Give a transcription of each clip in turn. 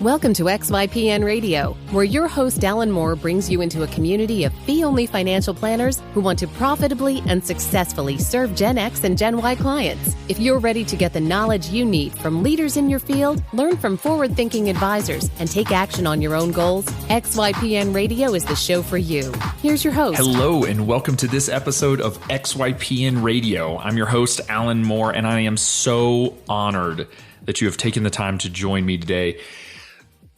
Welcome to XYPN Radio, where your host Alan Moore brings you into a community of fee-only financial planners who want to profitably and successfully serve Gen X and Gen Y clients. If you're ready to get the knowledge you need from leaders in your field, learn from forward-thinking advisors, and take action on your own goals, XYPN Radio is the show for you. Here's your host. Hello, and welcome to this episode of XYPN Radio. I'm your host, Alan Moore, and I am so honored that you have taken the time to join me today.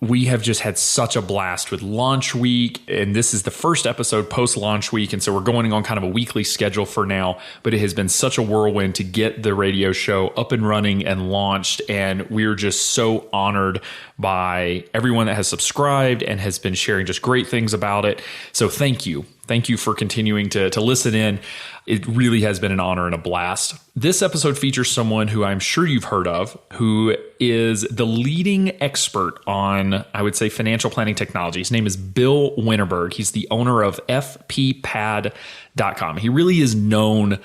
We have just had such a blast with launch week, and this is the first episode post-launch week, and so we're going on kind of a weekly schedule for now, but it has been such a whirlwind to get the radio show up and running and launched, and we're just so honored by everyone that has subscribed and has been sharing just great things about it. So thank you. Thank you for continuing to listen in. It really has been an honor and a blast. This episode features someone who I'm sure you've heard of, who is the leading expert on, I would say, financial planning technology. His name is Bill Winterberg. He's the owner of fppad.com. He really is known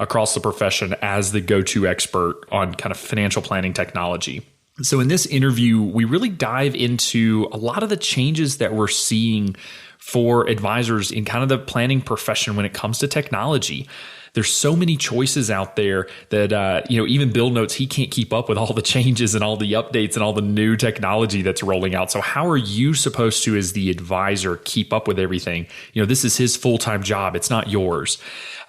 across the profession as the go-to expert on kind of financial planning technology. So in this interview, we really dive into a lot of the changes that we're seeing for advisors in kind of the planning profession when it comes to technology. There's so many choices out there that, even Bill notes he can't keep up with all the changes and all the updates and all the new technology that's rolling out. So how are you supposed to, as the advisor, keep up with everything? This is his full-time job. It's not yours.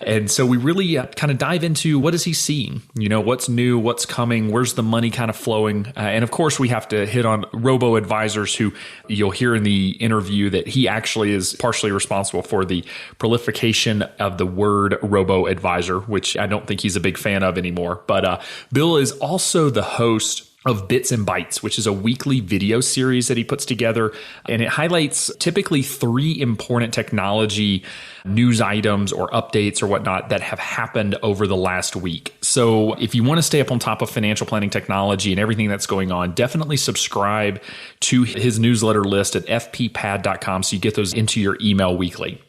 And so we really kind of dive into what is he seeing? What's new, what's coming, where's the money kind of flowing? And of course, we have to hit on RoboAdvisors, who you'll hear in the interview that he actually is partially responsible for the proliferation of the word RoboAdvisor, which I don't think he's a big fan of anymore. But Bill is also the host of Bits and Bytes, which is a weekly video series that he puts together. And it highlights typically 3 important technology news items or updates or whatnot that have happened over the last week. So if you want to stay up on top of financial planning technology and everything that's going on, definitely subscribe to his newsletter list at fppad.com so you get those into your email weekly.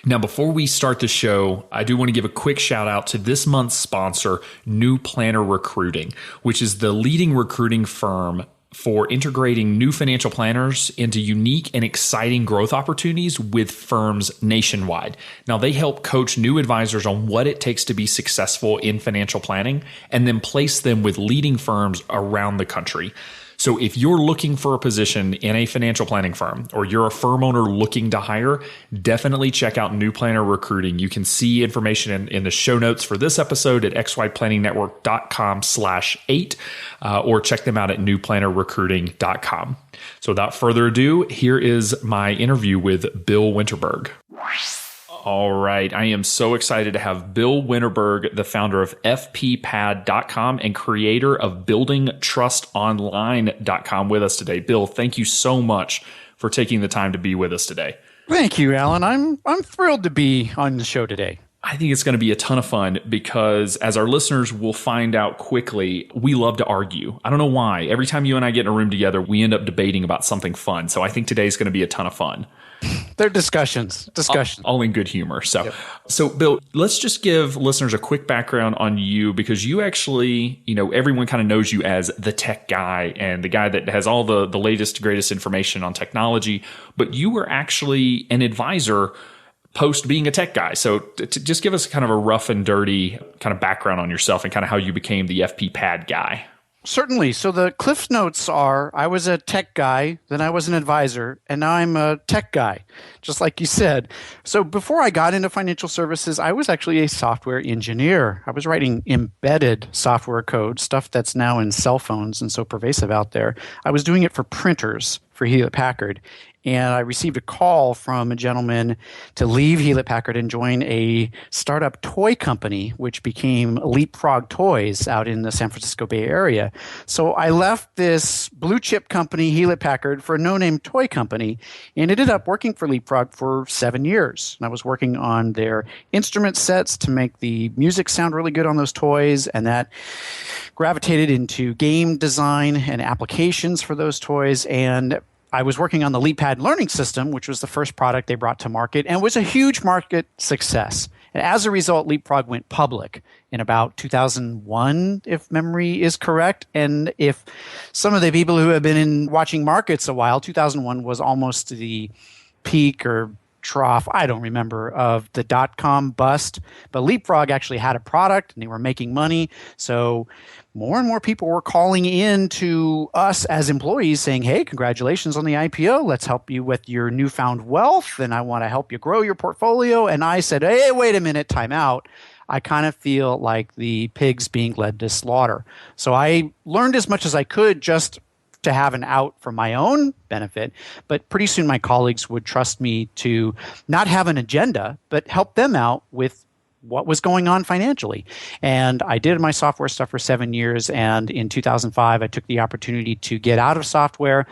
Now, before we start the show, I do want to give a quick shout out to this month's sponsor, New Planner Recruiting, which is the leading recruiting firm for integrating new financial planners into unique and exciting growth opportunities with firms nationwide. Now, they help coach new advisors on what it takes to be successful in financial planning and then place them with leading firms around the country. So if you're looking for a position in a financial planning firm, or you're a firm owner looking to hire, definitely check out New Planner Recruiting. You can see information in the show notes for this episode at xyplanningnetwork.com/8, or check them out at newplannerrecruiting.com. So without further ado, here is my interview with Bill Winterberg. All right. I am so excited to have Bill Winterberg, the founder of fppad.com and creator of buildingtrustonline.com, with us today. Bill, thank you so much for taking the time to be with us today. Thank you, Alan. I'm thrilled to be on the show today. I think it's going to be a ton of fun because, as our listeners will find out quickly, we love to argue. I don't know why. Every time you and I get in a room together, we end up debating about something fun. So I think today's going to be a ton of fun. They're discussions. All in good humor. So Bill, let's just give listeners a quick background on you, because you actually, everyone kind of knows you as the tech guy and the guy that has all the latest, greatest information on technology, but you were actually an advisor post being a tech guy. So just give us kind of a rough and dirty kind of background on yourself and kind of how you became the FP guy. Certainly. So the Cliff Notes are, I was a tech guy, then I was an advisor, and now I'm a tech guy, just like you said. So before I got into financial services, I was actually a software engineer. I was writing embedded software code, stuff that's now in cell phones and so pervasive out there. I was doing it for printers for Hewlett-Packard. And I received a call from a gentleman to leave Hewlett-Packard and join a startup toy company, which became Leapfrog Toys out in the San Francisco Bay Area. So I left this blue chip company, Hewlett-Packard, for a no-name toy company, and ended up working for Leapfrog for 7 years. And I was working on their instrument sets to make the music sound really good on those toys, and that gravitated into game design and applications for those toys. And I was working on the LeapPad learning system, which was the first product they brought to market, and was a huge market success. And as a result, Leapfrog went public in about 2001, if memory is correct. And if some of the people who have been watching markets a while, 2001 was almost the peak or trough, I don't remember, of the dot-com bust. But Leapfrog actually had a product and they were making money. So more and more people were calling in to us as employees saying, hey, congratulations on the IPO. Let's help you with your newfound wealth. And I want to help you grow your portfolio. And I said, hey, wait a minute, time out. I kind of feel like the pigs being led to slaughter. So I learned as much as I could just to have an out for my own benefit. But pretty soon my colleagues would trust me to not have an agenda, but help them out with what was going on financially. And I did my software stuff for 7 years. And in 2005, I took the opportunity to get out of software,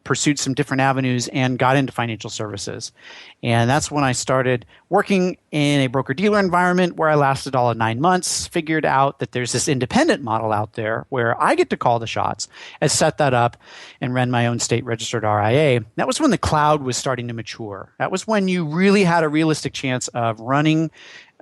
pursued some different avenues, and got into financial services. And that's when I started working in a broker-dealer environment where I lasted all of 9 months, figured out that there's this independent model out there where I get to call the shots, and set that up and ran my own state-registered RIA. That was when the cloud was starting to mature. That was when you really had a realistic chance of running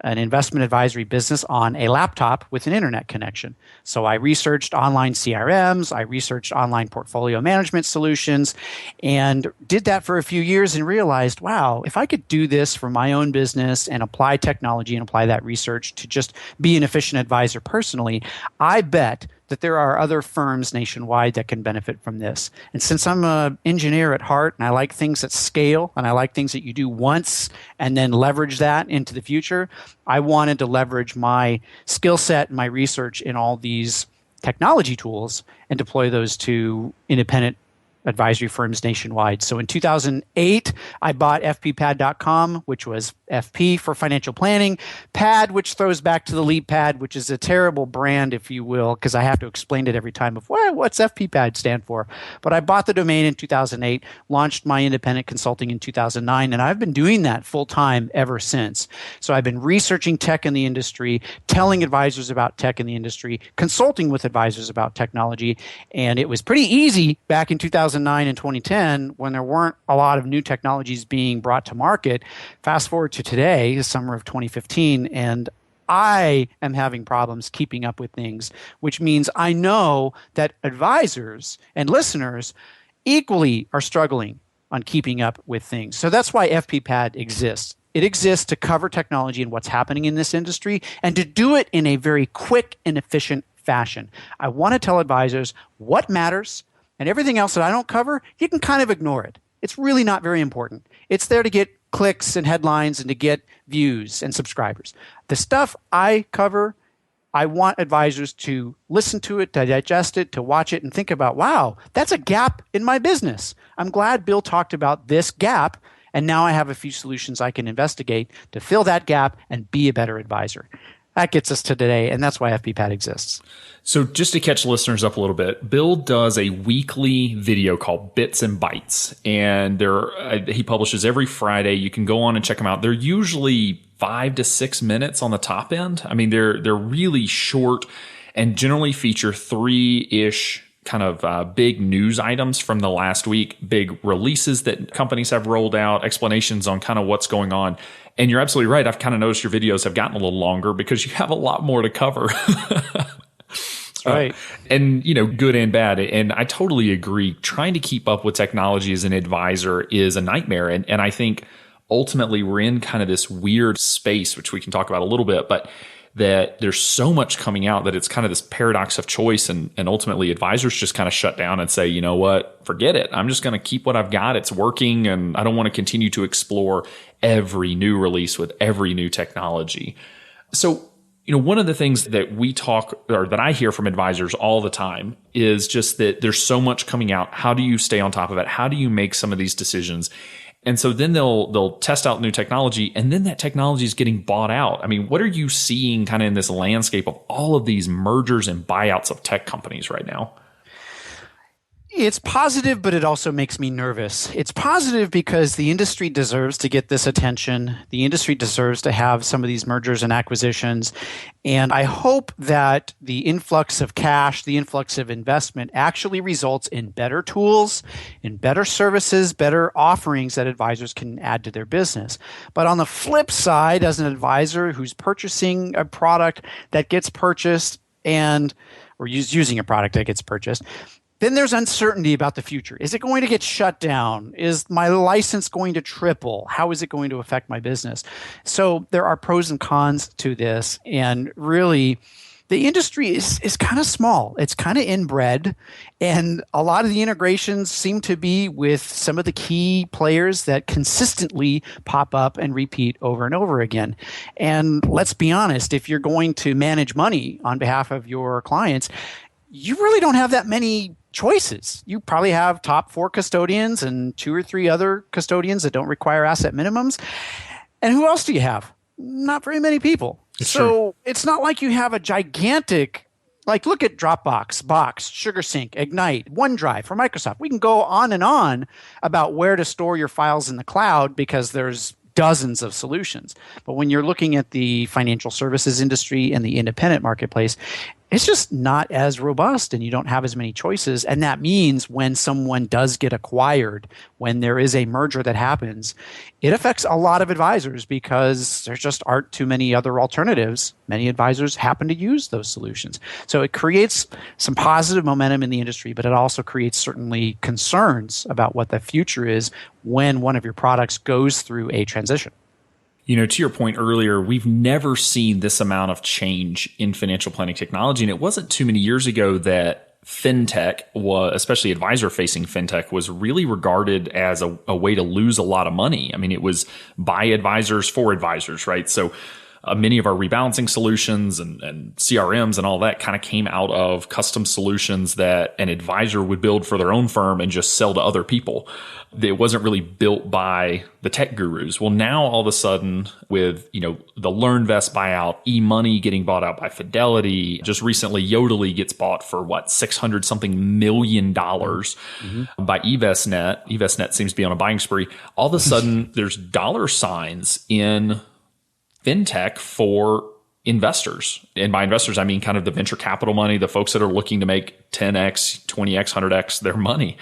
an investment advisory business on a laptop with an internet connection. So I researched online CRMs, I researched online portfolio management solutions, and did that for a few years and realized, wow, if I could do this for my own business and apply technology and apply that research to just be an efficient advisor personally, I bet that there are other firms nationwide that can benefit from this. And since I'm an engineer at heart and I like things that scale and I like things that you do once and then leverage that into the future, I wanted to leverage my skill set and my research in all these technology tools and deploy those to independent advisory firms nationwide. So in 2008, I bought fppad.com, which was FP for financial planning, PAD, which throws back to the LeapPad, which is a terrible brand, if you will, because I have to explain it every time of what's FPPAD stand for. But I bought the domain in 2008, launched my independent consulting in 2009, and I've been doing that full time ever since. So I've been researching tech in the industry, telling advisors about tech in the industry, consulting with advisors about technology, and it was pretty easy back in 2009 and 2010 when there weren't a lot of new technologies being brought to market. Fast forward to today, the summer of 2015, and I am having problems keeping up with things, which means I know that advisors and listeners equally are struggling on keeping up with things. So that's why FPPAD exists. It exists to cover technology and what's happening in this industry and to do it in a very quick and efficient fashion. I want to tell advisors what matters, and everything else that I don't cover, you can kind of ignore it. It's really not very important. It's there to get clicks and headlines and to get views and subscribers. The stuff I cover, I want advisors to listen to it, to digest it, to watch it, and think about, wow, that's a gap in my business. I'm glad Bill talked about this gap, and now I have a few solutions I can investigate to fill that gap and be a better advisor. That gets us to today, and that's why FPPAD exists. So just to catch listeners up a little bit, Bill does a weekly video called Bits and Bytes, and he publishes every Friday. You can go on and check them out. They're usually 5 to 6 minutes on the top end. I mean, they're really short and generally feature 3-ish kind of big news items from the last week, big releases that companies have rolled out, explanations on kind of what's going on. And you're absolutely right. I've kind of noticed your videos have gotten a little longer because you have a lot more to cover. Right. And, good and bad. And I totally agree. Trying to keep up with technology as an advisor is a nightmare. And I think ultimately we're in kind of this weird space, which we can talk about a little bit, but that there's so much coming out that it's kind of this paradox of choice. And ultimately advisors just kind of shut down and say, you know what, forget it. I'm just going to keep what I've got. It's working. And I don't want to continue to explore every new release with every new technology. So, one of the things that we talk or that I hear from advisors all the time is just that there's so much coming out. How do you stay on top of it? How do you make some of these decisions? And so then they'll test out new technology, and then that technology is getting bought out. I mean, what are you seeing kind of in this landscape of all of these mergers and buyouts of tech companies right now? It's positive, but it also makes me nervous. It's positive because the industry deserves to get this attention. The industry deserves to have some of these mergers and acquisitions. And I hope that the influx of cash, the influx of investment actually results in better tools, in better services, better offerings that advisors can add to their business. But on the flip side, as an advisor who's purchasing a product that gets purchased or using a product that gets purchased, then there's uncertainty about the future. Is it going to get shut down? Is my license going to triple? How is it going to affect my business? So there are pros and cons to this. And really, the industry is kind of small. It's kind of inbred. And a lot of the integrations seem to be with some of the key players that consistently pop up and repeat over and over again. And let's be honest, if you're going to manage money on behalf of your clients, you really don't have that many choices. You probably have top 4 custodians and 2 or 3 other custodians that don't require asset minimums. And who else do you have? Not very many people. So it's not like you have a gigantic, like look at Dropbox, Box, SugarSync, Ignite, OneDrive for Microsoft. We can go on about where to store your files in the cloud because there's dozens of solutions. But when you're looking at the financial services industry and the independent marketplace, it's just not as robust and you don't have as many choices. And that means when someone does get acquired, when there is a merger that happens, it affects a lot of advisors because there just aren't too many other alternatives. Many advisors happen to use those solutions. So it creates some positive momentum in the industry, but it also creates certainly concerns about what the future is when one of your products goes through a transition. You know, to your point earlier, we've never seen this amount of change in financial planning technology. And it wasn't too many years ago that fintech, especially advisor-facing fintech, was really regarded as a way to lose a lot of money. I mean, it was by advisors for advisors, right? So many of our rebalancing solutions and CRMs and all that kind of came out of custom solutions that an advisor would build for their own firm and just sell to other people. It wasn't really built by the tech gurus. Well, now all of a sudden with, the LearnVest buyout, eMoney getting bought out by Fidelity, just recently Yodlee gets bought for $600 something million by eVestNet. eVestNet seems to be on a buying spree. All of a sudden there's dollar signs in fintech for investors. And by investors, I mean kind of the venture capital money, the folks that are looking to make 10x, 20x, 100x their money.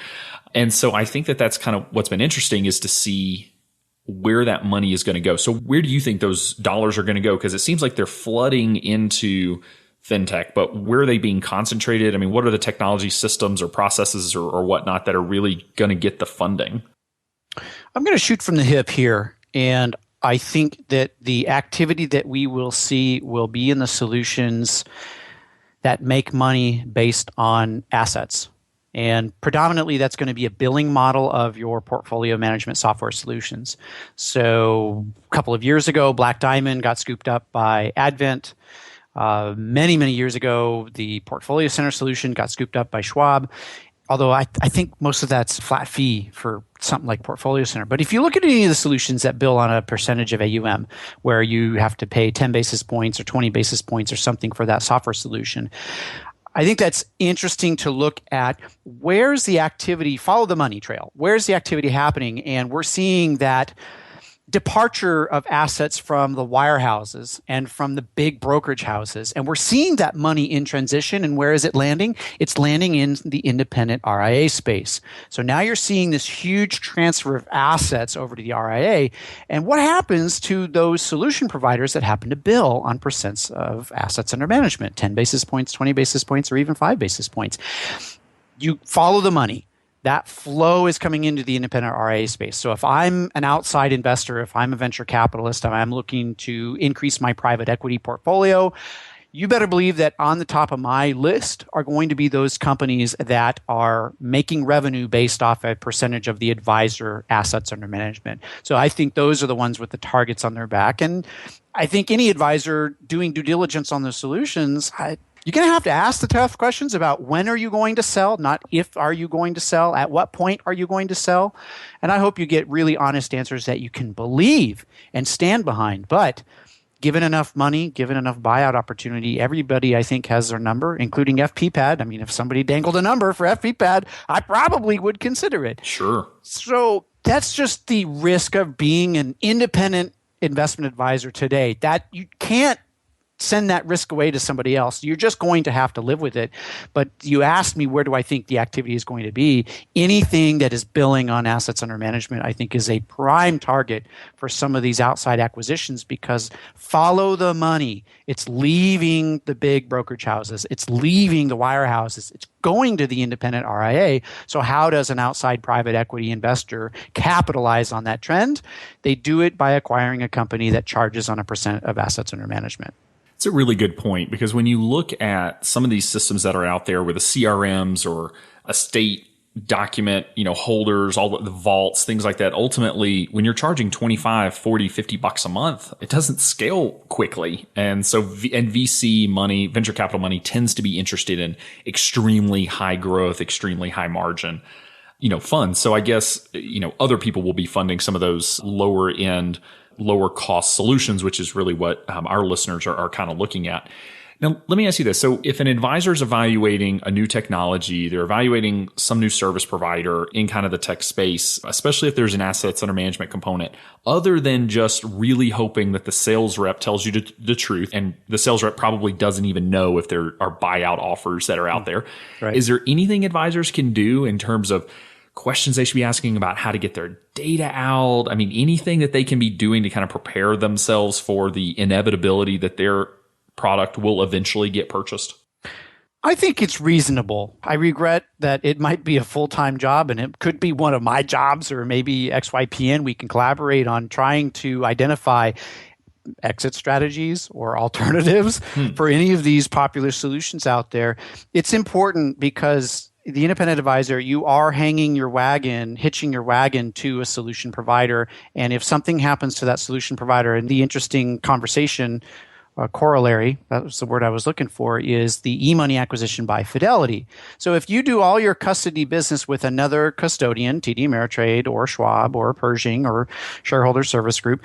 And so I think that that's kind of what's been interesting is to see where that money is going to go. So where do you think those dollars are going to go? Because it seems like they're flooding into fintech, but where are they being concentrated? I mean, what are the technology systems or processes or whatnot that are really going to get the funding? I'm going to shoot from the hip here. And I think that the activity that we will see will be in the solutions that make money based on assets. And predominantly, that's going to be a billing model of your portfolio management software solutions. So a couple of years ago, Black Diamond got scooped up by Advent. Many, many years ago, the Portfolio Center solution got scooped up by Schwab. Although I think most of that's flat fee for something like Portfolio Center. But if you look at any of the solutions that bill on a percentage of AUM, where you have to pay 10 basis points or 20 basis points or something for that software solution, I think that's interesting to look at where's the activity, follow the money trail. Where's the activity happening? And we're seeing that departure of assets from the wirehouses and from the big brokerage houses. And we're seeing that money in transition. And where is it landing? It's landing in the independent RIA space. So now you're seeing this huge transfer of assets over to the RIA. And what happens to those solution providers that happen to bill on percents of assets under management, 10 basis points, 20 basis points, or even 5 basis points? You follow the money. That flow is coming into the independent RIA space. So if I'm an outside investor, if I'm a venture capitalist, and I'm looking to increase my private equity portfolio, you better believe that on the top of my list are going to be those companies that are making revenue based off a percentage of the advisor assets under management. So I think those are the ones with the targets on their back. And I think any advisor doing due diligence on the solutions, you're going to have to ask the tough questions about when are you going to sell, not if are you going to sell, at what point are you going to sell. And I hope you get really honest answers that you can believe and stand behind. But given enough money, given enough buyout opportunity, everybody, I think, has their number, including FPPAD. I mean, if somebody dangled a number for FPPAD, I probably would consider it. Sure. So that's just the risk of being an independent investment advisor today, that you can't send that risk away to somebody else. You're just going to have to live with it. But you asked me, where do I think the activity is going to be? Anything that is billing on assets under management, I think, is a prime target for some of these outside acquisitions, because follow the money. It's leaving the big brokerage houses. It's leaving the wirehouses. It's going to the independent RIA. So how does an outside private equity investor capitalize on that trend? They do it by acquiring a company that charges on a percent of assets under management. It's a really good point, because when you look at some of these systems that are out there with the CRMs or estate document, holders, all the vaults, things like that, ultimately, when you're charging 25, 40, 50 bucks a month, it doesn't scale quickly. And so, VC money, venture capital money, tends to be interested in extremely high growth, extremely high margin, funds. So I guess, other people will be funding some of those lower end, lower cost solutions, which is really what our listeners are kind of looking at. Now, let me ask you this. So if an advisor is evaluating a new technology, they're evaluating some new service provider in kind of the tech space, especially if there's an assets under management component, other than just really hoping that the sales rep tells you the truth, and the sales rep probably doesn't even know if there are buyout offers that are out there. Right. Is there anything advisors can do in terms of questions they should be asking about how to get their data out? I mean, anything that they can be doing to kind of prepare themselves for the inevitability that their product will eventually get purchased? I think it's reasonable. I regret that it might be a full-time job, and it could be one of my jobs, or maybe XYPN. We can collaborate on trying to identify exit strategies or alternatives for any of these popular solutions out there. It's important because the independent advisor, you are hitching your wagon to a solution provider. And if something happens to that solution provider, and the interesting conversation corollary, that was the word I was looking for, is the e-money acquisition by Fidelity. So if you do all your custody business with another custodian, TD Ameritrade or Schwab or Pershing or Shareholder Service Group,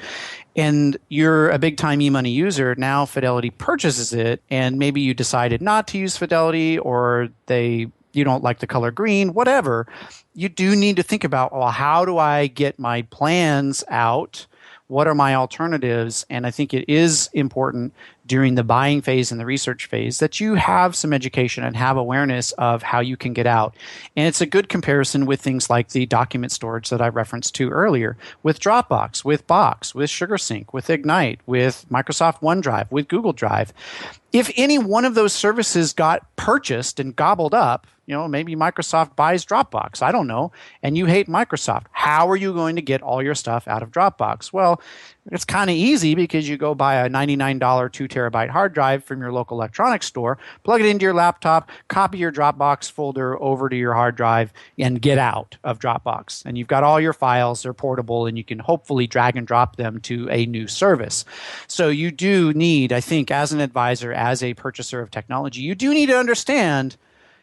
and you're a big-time e-money user, now Fidelity purchases it, and maybe you decided not to use Fidelity, or you don't like the color green, whatever, you do need to think about, well, how do I get my plans out? What are my alternatives? And I think it is important during the buying phase and the research phase that you have some education and have awareness of how you can get out. And it's a good comparison with things like the document storage that I referenced to earlier, with Dropbox, with Box, with SugarSync, with Ignite, with Microsoft OneDrive, with Google Drive. If any one of those services got purchased and gobbled up, maybe Microsoft buys Dropbox, I don't know, and you hate Microsoft, how are you going to get all your stuff out of Dropbox? Well, it's kind of easy, because you go buy a $99 2-terabyte hard drive from your local electronics store, plug it into your laptop, copy your Dropbox folder over to your hard drive, and get out of Dropbox. And you've got all your files, they're portable, and you can hopefully drag and drop them to a new service. So you do need, I think, as an advisor, as a purchaser of technology, you do need to understand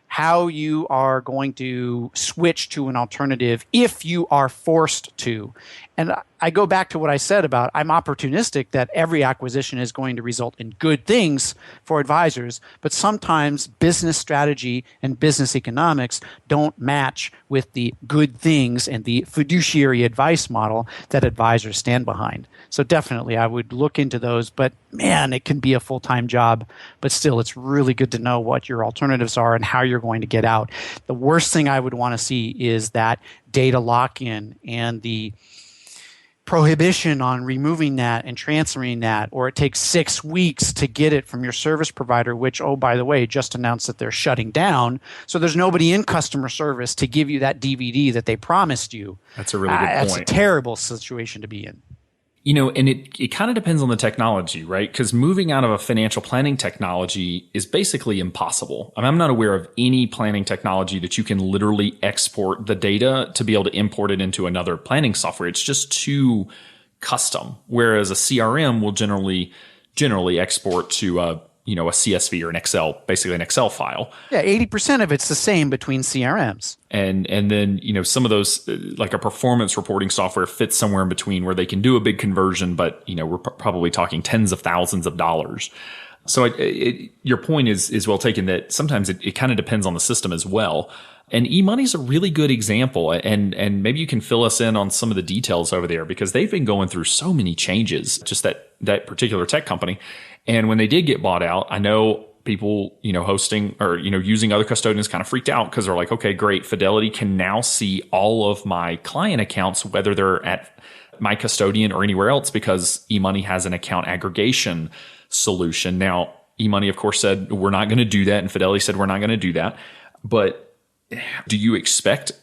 how you are going to switch to an alternative if you are forced to. And I go back to what I said about I'm opportunistic, that every acquisition is going to result in good things for advisors, but sometimes business strategy and business economics don't match with the good things and the fiduciary advice model that advisors stand behind. So definitely I would look into those, but man, it can be a full-time job, but still it's really good to know what your alternatives are and how you're going to get out. The worst thing I would want to see is that data lock-in and the prohibition on removing that and transferring that, or it takes 6 weeks to get it from your service provider, which, oh, by the way, just announced that they're shutting down. So there's nobody in customer service to give you that DVD that they promised you. That's a really good point. That's a terrible situation to be in. And it kind of depends on the technology, right? Because moving out of a financial planning technology is basically impossible. I mean, I'm not aware of any planning technology that you can literally export the data to be able to import it into another planning software. It's just too custom. Whereas a CRM will generally export to a a CSV or an Excel, basically an Excel file. Yeah, 80% of it's the same between CRMs. And then, some of those, like a performance reporting software fits somewhere in between where they can do a big conversion, but, we're probably talking tens of thousands of dollars. So your point is well taken that sometimes it kind of depends on the system as well. And eMoney is a really good example. And maybe you can fill us in on some of the details over there because they've been going through so many changes, just that particular tech company. And when they did get bought out, I know people, hosting or, using other custodians kind of freaked out because they're like, okay, great. Fidelity can now see all of my client accounts, whether they're at my custodian or anywhere else, because eMoney has an account aggregation solution. Now, eMoney, of course, said we're not going to do that. And Fidelity said we're not going to do that. But do you expect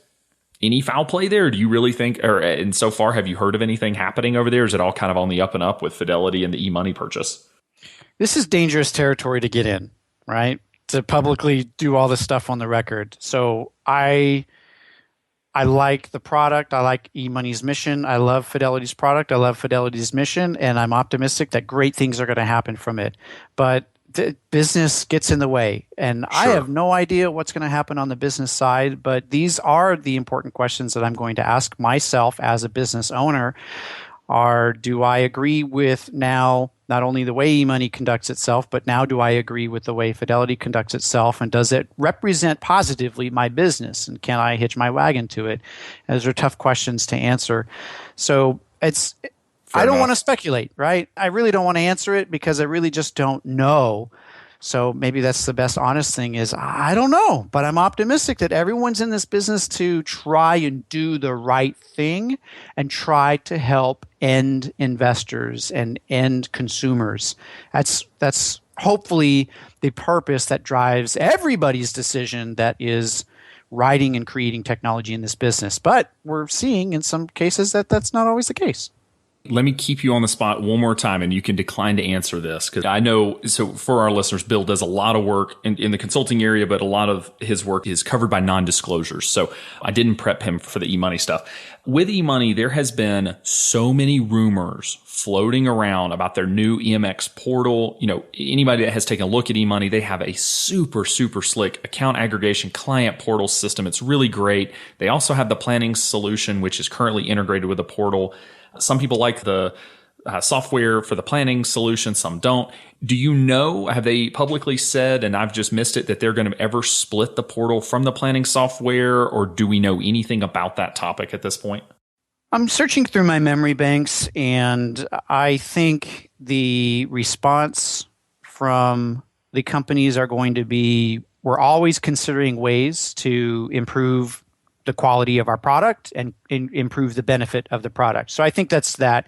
any foul play there? Do you really think, and so far, have you heard of anything happening over there? Is it all kind of on the up and up with Fidelity and the eMoney purchase? This is dangerous territory to get in, right? To publicly do all this stuff on the record. So I like the product. I like eMoney's mission. I love Fidelity's product. I love Fidelity's mission. And I'm optimistic that great things are going to happen from it. But the business gets in the way. And sure. I have no idea what's going to happen on the business side. But these are the important questions that I'm going to ask myself as a business owner. Do I agree with now not only the way eMoney conducts itself, but now do I agree with the way Fidelity conducts itself? And does it represent positively my business? And can I hitch my wagon to it? And those are tough questions to answer. So I don't want to speculate, right? I really don't want to answer it because I really just don't know. So maybe that's the best honest thing is I don't know, but I'm optimistic that everyone's in this business to try and do the right thing and try to help end investors and end consumers. That's hopefully the purpose that drives everybody's decision that is writing and creating technology in this business. But we're seeing in some cases that that's not always the case. Let me keep you on the spot one more time, and you can decline to answer this because I know, so for our listeners, Bill does a lot of work in the consulting area, but a lot of his work is covered by non-disclosures. So I didn't prep him for the eMoney stuff. With eMoney, there has been so many rumors floating around about their new EMX portal. Anybody that has taken a look at eMoney, they have a super, super slick account aggregation client portal system. It's really great. They also have the planning solution, which is currently integrated with a portal. Some people like the software for the planning solution. Some don't. Do you know, have they publicly said, and I've just missed it, that they're going to ever split the portal from the planning software, or do we know anything about that topic at this point? I'm searching through my memory banks, and I think the response from the companies are going to be, we're always considering ways to improve the quality of our product and improve the benefit of the product. So I think that's that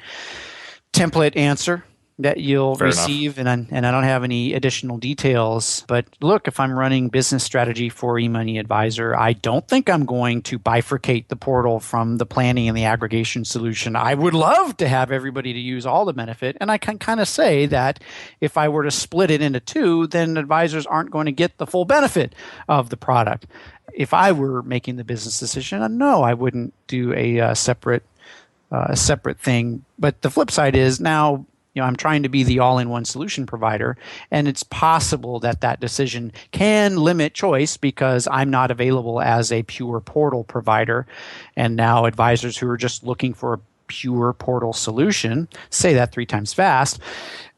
template answer that you'll receive. And I don't have any additional details. But look, if I'm running business strategy for eMoney Advisor, I don't think I'm going to bifurcate the portal from the planning and the aggregation solution. I would love to have everybody to use all the benefit. And I can kind of say that if I were to split it into two, then advisors aren't going to get the full benefit of the product. If I were making the business decision, no, I wouldn't do a separate thing. But the flip side is now, I'm trying to be the all-in-one solution provider, and it's possible that decision can limit choice because I'm not available as a pure portal provider. And now advisors who are just looking for a pure portal solution, say that 3 times fast,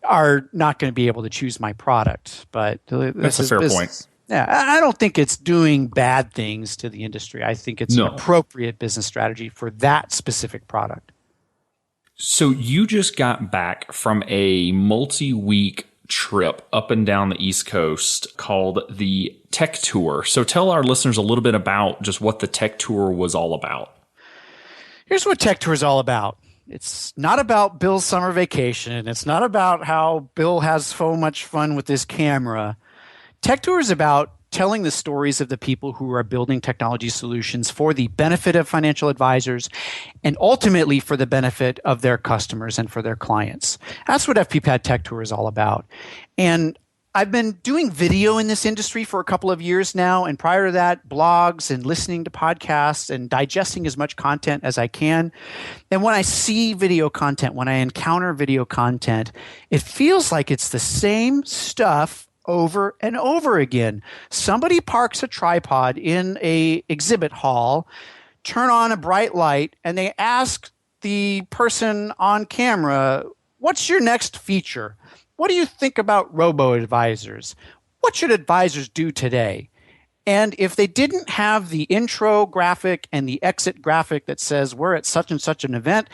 are not going to be able to choose my product. But that's a fair point. Yeah, I don't think it's doing bad things to the industry. I think it's an appropriate business strategy for that specific product. So you just got back from a multi-week trip up and down the East Coast called the Tech Tour. So tell our listeners a little bit about just what the Tech Tour was all about. Here's what Tech Tour is all about. It's not about Bill's summer vacation. It's not about how Bill has so much fun with his camera. Tech Tour is about telling the stories of the people who are building technology solutions for the benefit of financial advisors and ultimately for the benefit of their customers and for their clients. That's what FPPAD Tech Tour is all about. And I've been doing video in this industry for a couple of years now. And prior to that, blogs and listening to podcasts and digesting as much content as I can. And when I see video content, when I encounter video content, it feels like it's the same stuff over and over again. Somebody parks a tripod in a exhibit hall, turn on a bright light, and they ask the person on camera, what's your next feature? What do you think about RoboAdvisors? What should advisors do today? And if they didn't have the intro graphic and the exit graphic that says we're at such and such an event,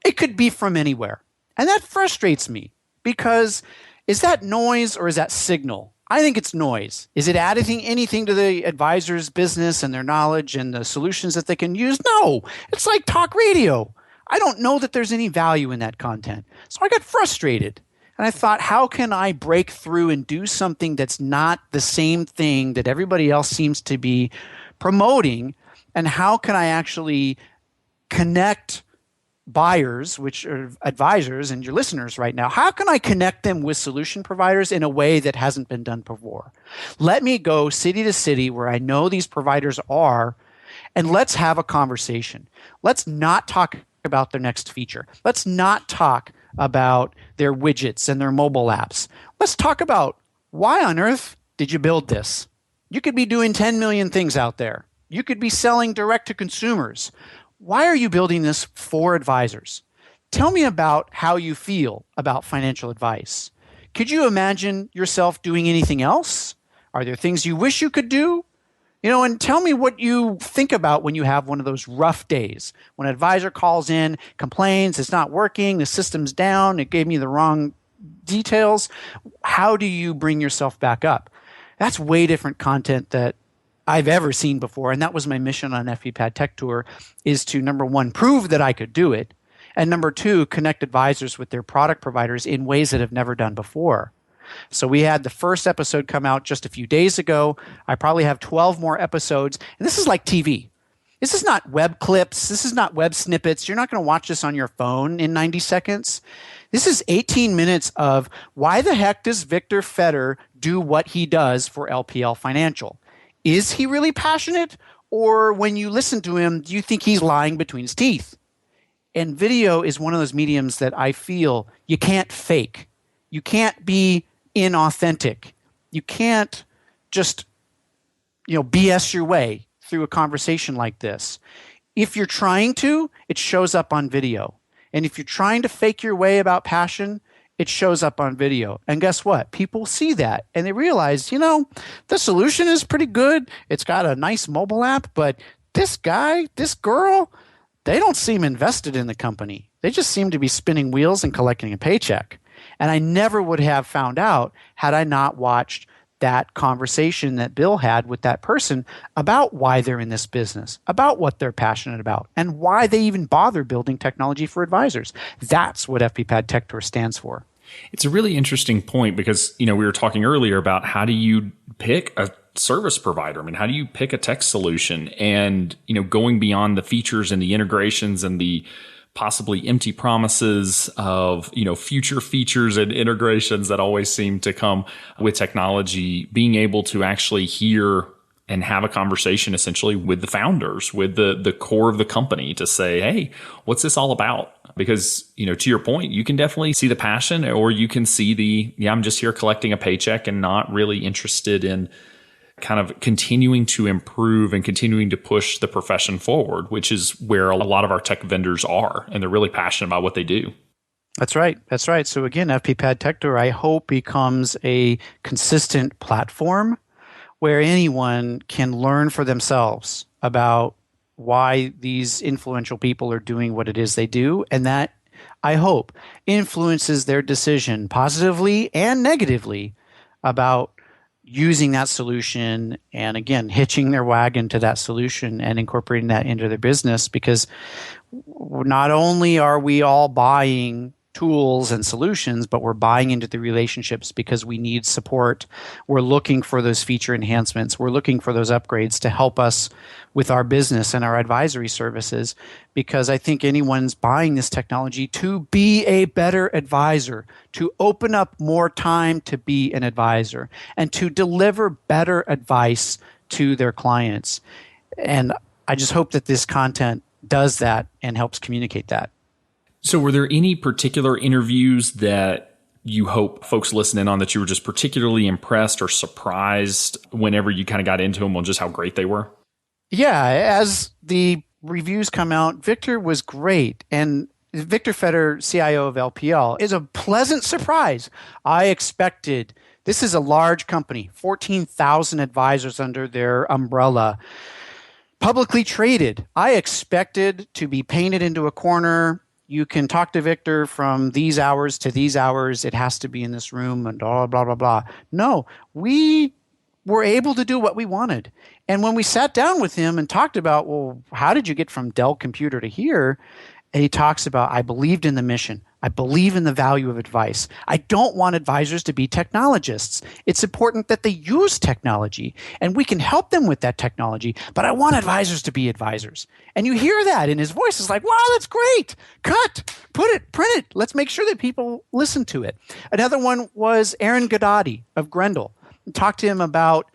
it could be from anywhere. And that frustrates me because is that noise or is that signal? I think it's noise. Is it adding anything to the advisor's business and their knowledge and the solutions that they can use? No, it's like talk radio. I don't know that there's any value in that content. So I got frustrated. And I thought, how can I break through and do something that's not the same thing that everybody else seems to be promoting? And how can I actually connect buyers, which are advisors and your listeners right now? How can I connect them with solution providers in a way that hasn't been done before? Let me go city to city where I know these providers are, and let's have a conversation. Let's not talk about their next feature. Let's not talk about their widgets and their mobile apps. Let's talk about why on earth did you build this? You could be doing 10 million things out there. You could be selling direct to consumers. Why are you building this for advisors? Tell me about how you feel about financial advice. Could you imagine yourself doing anything else? Are there things you wish you could do? And tell me what you think about when you have one of those rough days. When an advisor calls in, complains, it's not working, the system's down, it gave me the wrong details. How do you bring yourself back up? That's way different content that I've ever seen before. And that was my mission on FPPAD Tech Tour, is to, number one, prove that I could do it. And number two, connect advisors with their product providers in ways that have never done before. So we had the first episode come out just a few days ago. I probably have 12 more episodes. And this is like TV. This is not web clips. This is not web snippets. You're not going to watch this on your phone in 90 seconds. This is 18 minutes of why the heck does Victor Fetter do what he does for LPL Financial? Is he really passionate? Or when you listen to him, do you think he's lying between his teeth? And video is one of those mediums that I feel you can't fake. You can't be inauthentic. You can't just, BS your way through a conversation like this. If you're trying to, it shows up on video. And if you're trying to fake your way about passion, it shows up on video. And guess what? People see that and they realize, the solution is pretty good. It's got a nice mobile app, but this guy, this girl, they don't seem invested in the company. They just seem to be spinning wheels and collecting a paycheck. And I never would have found out had I not watched that conversation that Bill had with that person about why they're in this business, about what they're passionate about, and why they even bother building technology for advisors. That's what FPPAD Tech Tour stands for. It's a really interesting point because, we were talking earlier about how do you pick a service provider? I mean, how do you pick a tech solution? And, going beyond the features and the integrations and the possibly empty promises of, future features and integrations that always seem to come with technology, being able to actually hear and have a conversation essentially with the founders, with the core of the company to say, hey, what's this all about? Because, to your point, you can definitely see the passion, or you can see I'm just here collecting a paycheck and not really interested in kind of continuing to improve and continuing to push the profession forward, which is where a lot of our tech vendors are. And they're really passionate about what they do. That's right. That's right. So again, FPPAD Tech Tour, I hope, becomes a consistent platform where anyone can learn for themselves about why these influential people are doing what it is they do. And that, I hope, influences their decision positively and negatively about using that solution and, again, hitching their wagon to that solution and incorporating that into their business. Because not only are we all buying tools and solutions, but we're buying into the relationships because we need support. We're looking for those feature enhancements. We're looking for those upgrades to help us with our business and our advisory services, because I think anyone's buying this technology to be a better advisor, to open up more time to be an advisor, and to deliver better advice to their clients. And I just hope that this content does that and helps communicate that. So were there any particular interviews that you hope folks listen in on that you were just particularly impressed or surprised whenever you kind of got into them on just how great they were? Yeah, as the reviews come out, Victor was great. And Victor Fetter, CIO of LPL, is a pleasant surprise. I expected, this is a large company, 14,000 advisors under their umbrella, publicly traded. I expected to be painted into a corner. You can talk to Victor from these hours to these hours. It has to be in this room and blah, blah, blah, blah. No, we were able to do what we wanted. And when we sat down with him and talked about, well, how did you get from Dell Computer to here? And he talks about, I believed in the mission. I believe in the value of advice. I don't want advisors to be technologists. It's important that they use technology, and we can help them with that technology, but I want advisors to be advisors. And you hear that in his voice. It's like, wow, that's great. Cut, put it, print it. Let's make sure that people listen to it. Another one was Aaron Gadadi of Grendel. Talked to him about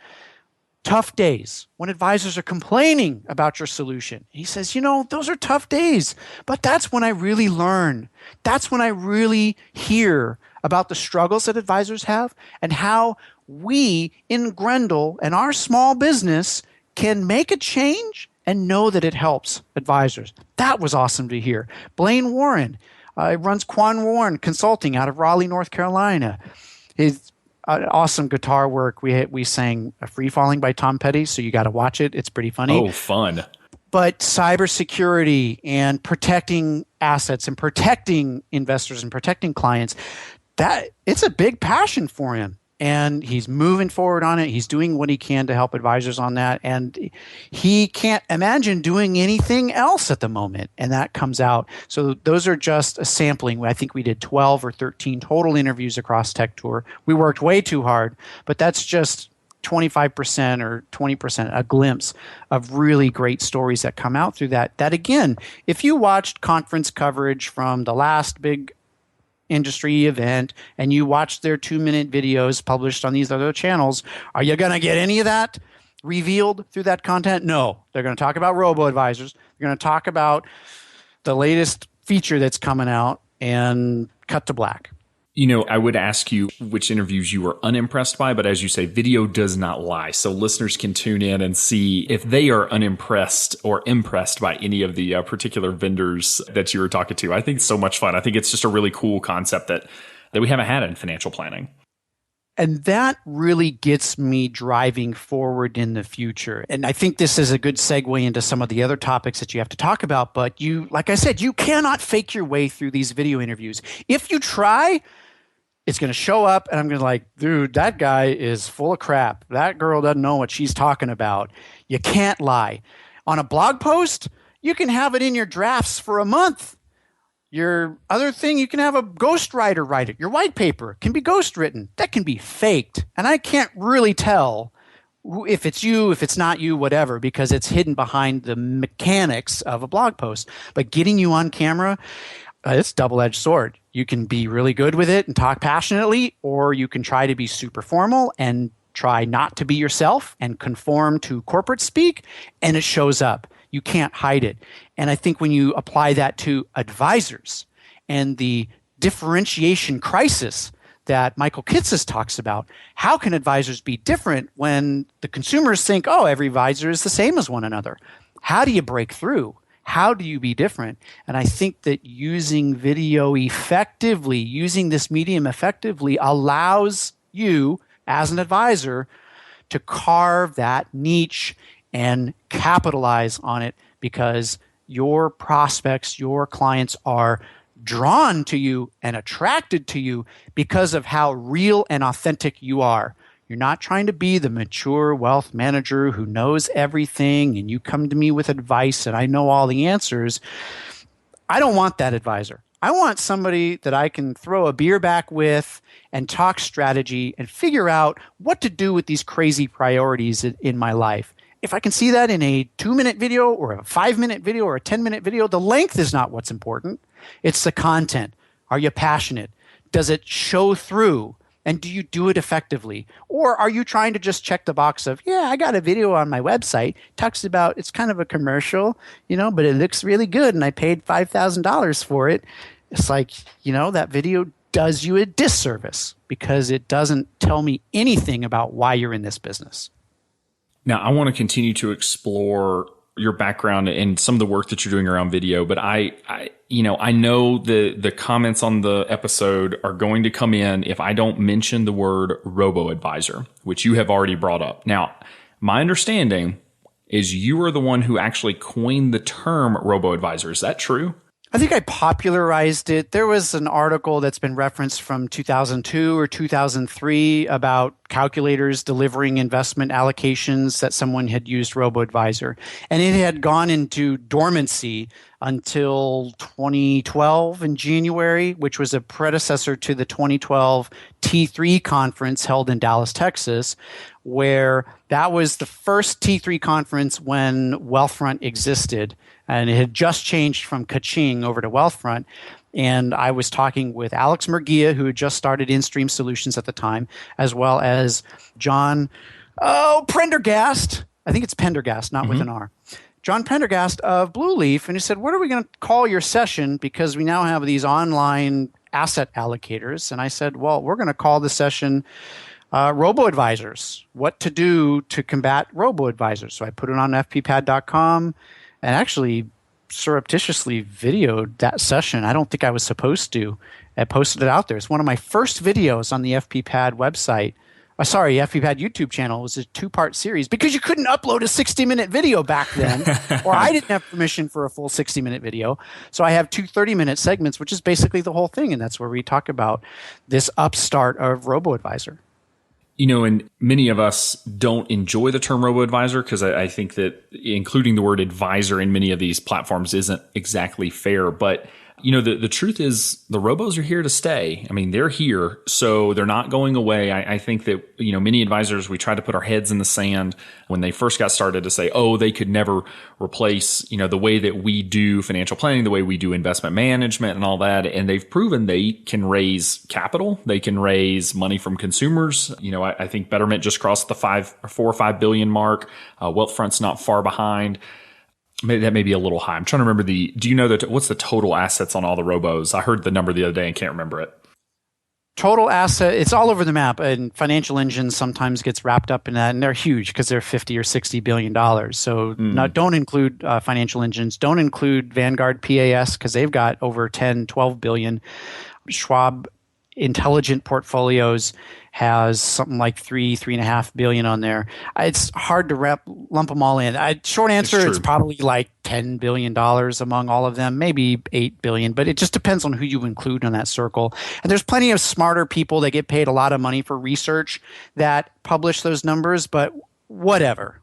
tough days when advisors are complaining about your solution. He says, those are tough days, but that's when I really learn. That's when I really hear about the struggles that advisors have and how we in Grendel and our small business can make a change and know that it helps advisors. That was awesome to hear. Blaine Warren runs Quan Warren Consulting out of Raleigh, North Carolina. His awesome guitar work. We sang Free Falling by Tom Petty, so you got to watch it. It's pretty funny. Oh, fun. But cybersecurity and protecting assets and protecting investors and protecting clients, that it's a big passion for him. And he's moving forward on it. He's doing what he can to help advisors on that. And he can't imagine doing anything else at the moment. And that comes out. So those are just a sampling. I think we did 12 or 13 total interviews across Tech Tour. We worked way too hard, but that's just 25% or 20%, a glimpse of really great stories that come out through that. That again, if you watched conference coverage from the last big industry event and you watch their 2-minute videos published on these other channels, are you going to get any of that revealed through that content? No. They're going to talk about RoboAdvisors. They're going to talk about the latest feature that's coming out and cut to black. I would ask you which interviews you were unimpressed by, but as you say, video does not lie. So listeners can tune in and see if they are unimpressed or impressed by any of the particular vendors that you were talking to. I think it's so much fun. I think it's just a really cool concept that we haven't had in financial planning. And that really gets me driving forward in the future. And I think this is a good segue into some of the other topics that you have to talk about. But like I said, you cannot fake your way through these video interviews. If you try, it's going to show up and I'm going to like, dude, that guy is full of crap. That girl doesn't know what she's talking about. You can't lie. On a blog post, you can have it in your drafts for a month. Your other thing, you can have a ghostwriter write it. Your white paper can be ghostwritten. That can be faked. And I can't really tell if it's you, if it's not you, whatever, because it's hidden behind the mechanics of a blog post. But getting you on camera, it's a double-edged sword. You can be really good with it and talk passionately, or you can try to be super formal and try not to be yourself and conform to corporate speak, and it shows up. You can't hide it. And I think when you apply that to advisors and the differentiation crisis that Michael Kitces talks about, how can advisors be different when the consumers think, oh, every advisor is the same as one another? How do you break through? How do you be different? And I think that using video effectively, using this medium effectively, allows you as an advisor to carve that niche and capitalize on it, because your prospects, your clients are drawn to you and attracted to you because of how real and authentic you are. You're not trying to be the mature wealth manager who knows everything and you come to me with advice and I know all the answers. I don't want that advisor. I want somebody that I can throw a beer back with and talk strategy and figure out what to do with these crazy priorities in my life. If I can see that in a 2-minute video or a 5-minute video or a 10-minute video, the length is not what's important. It's the content. Are you passionate? Does it show through? And do you do it effectively? Or are you trying to just check the box of, yeah, I got a video on my website, talks about, it's kind of a commercial, but it looks really good and I paid $5,000 for it. It's like, that video does you a disservice because it doesn't tell me anything about why you're in this business. Now, I want to continue to explore your background and some of the work that you're doing around video, but I know the comments on the episode are going to come in if I don't mention the word RoboAdvisor, which you have already brought up. Now, my understanding is you are the one who actually coined the term RoboAdvisor. Is that true? I think I popularized it. There was an article that's been referenced from 2002 or 2003 about calculators delivering investment allocations that someone had used RoboAdvisor. And it had gone into dormancy until 2012 in January, which was a predecessor to the 2012 T3 conference held in Dallas, Texas, where that was the first T3 conference when Wealthfront existed. And it had just changed from Kaching over to Wealthfront. And I was talking with Alex Murguia, who had just started InStream Solutions at the time, as well as John Prendergast. I think it's Pendergast, not with an R. John Prendergast of Blue Leaf. And he said, what are we going to call your session? Because we now have these online asset allocators. And I said, well, we're going to call the session RoboAdvisors, what to do to combat RoboAdvisors. So I put it on fppad.com. And actually surreptitiously videoed that session. I don't think I was supposed to. I posted it out there. It's one of my first videos on the FPPad website. FPPad YouTube channel. It was a 2-part series because you couldn't upload a 60-minute video back then, or I didn't have permission for a full 60-minute video. So I have 2 30-minute segments, which is basically the whole thing. And that's where we talk about this upstart of RoboAdvisor. And many of us don't enjoy the term RoboAdvisor because I think that including the word advisor in many of these platforms isn't exactly fair. But, the truth is the robos are here to stay. I mean, they're here, so they're not going away. I think that, many advisors, we try to put our heads in the sand when they first got started to say, they could never replace, the way that we do financial planning, the way we do investment management and all that. And they've proven they can raise capital. They can raise money from consumers. I think Betterment just crossed the 4 or 5 billion mark. Wealthfront's not far behind. Maybe that may be a little high. I'm trying to remember do you know what's the total assets on all the robos? I heard the number the other day and can't remember it. Total asset, it's all over the map, and Financial Engines sometimes gets wrapped up in that, and they're huge because they're $50 or $60 billion. So don't include Financial Engines. Don't include Vanguard PAS because they've got over 10, 12 billion. Schwab Intelligent Portfolios has something like 3.5 billion on there. It's hard to lump them all in. Short answer, it's probably like $10 billion among all of them, maybe 8 billion, but it just depends on who you include in that circle. And there's plenty of smarter people that get paid a lot of money for research that publish those numbers, but whatever.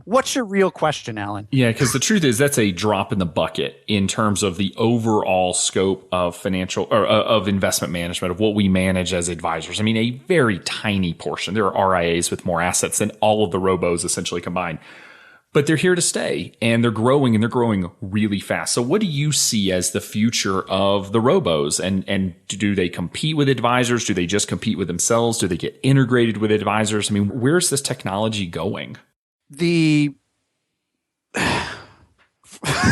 What's your real question, Alan? Yeah, because the truth is that's a drop in the bucket in terms of the overall scope of financial or of investment management, of what we manage as advisors. I mean, a very tiny portion. There are RIAs with more assets than all of the robos essentially combined. But they're here to stay, and they're growing really fast. So what do you see as the future of the robos? And do they compete with advisors? Do they just compete with themselves? Do they get integrated with advisors? I mean, where's this technology going?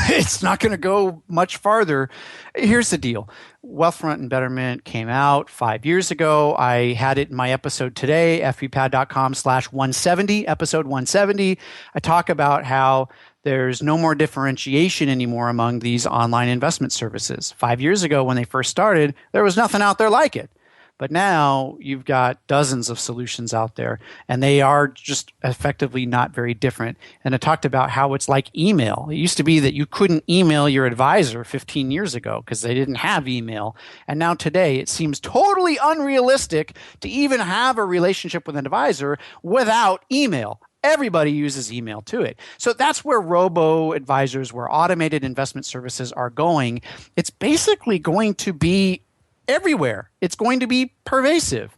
It's not going to go much farther. Here's the deal. Wealthfront and Betterment came out 5 years ago. I had it in my episode today, fppad.com/170, episode 170. I talk about how there's no more differentiation anymore among these online investment services. 5 years ago, when they first started, there was nothing out there like it. But now you've got dozens of solutions out there, and they are just effectively not very different. And I talked about how it's like email. It used to be that you couldn't email your advisor 15 years ago because they didn't have email. And now today it seems totally unrealistic to even have a relationship with an advisor without email. Everybody uses email to it. So that's where robo-advisors, where automated investment services are going. It's basically going to be everywhere. It's going to be pervasive.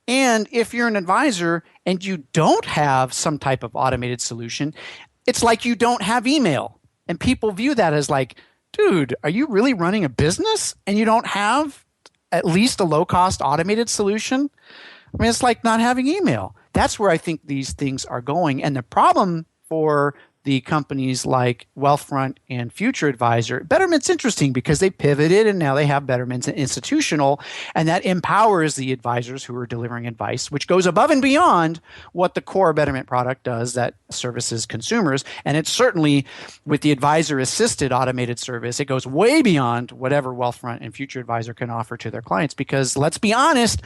And if you're an advisor and you don't have some type of automated solution, it's like you don't have email. And people view that as like, dude, are you really running a business and you don't have at least a low-cost automated solution? I mean, it's like not having email. That's where I think these things are going. And the problem for the companies like Wealthfront and Future Advisor, Betterment's interesting because they pivoted and now they have Betterment's institutional, and that empowers the advisors who are delivering advice, which goes above and beyond what the core Betterment product does that services consumers. And it's certainly with the advisor-assisted automated service, it goes way beyond whatever Wealthfront and Future Advisor can offer to their clients because, let's be honest,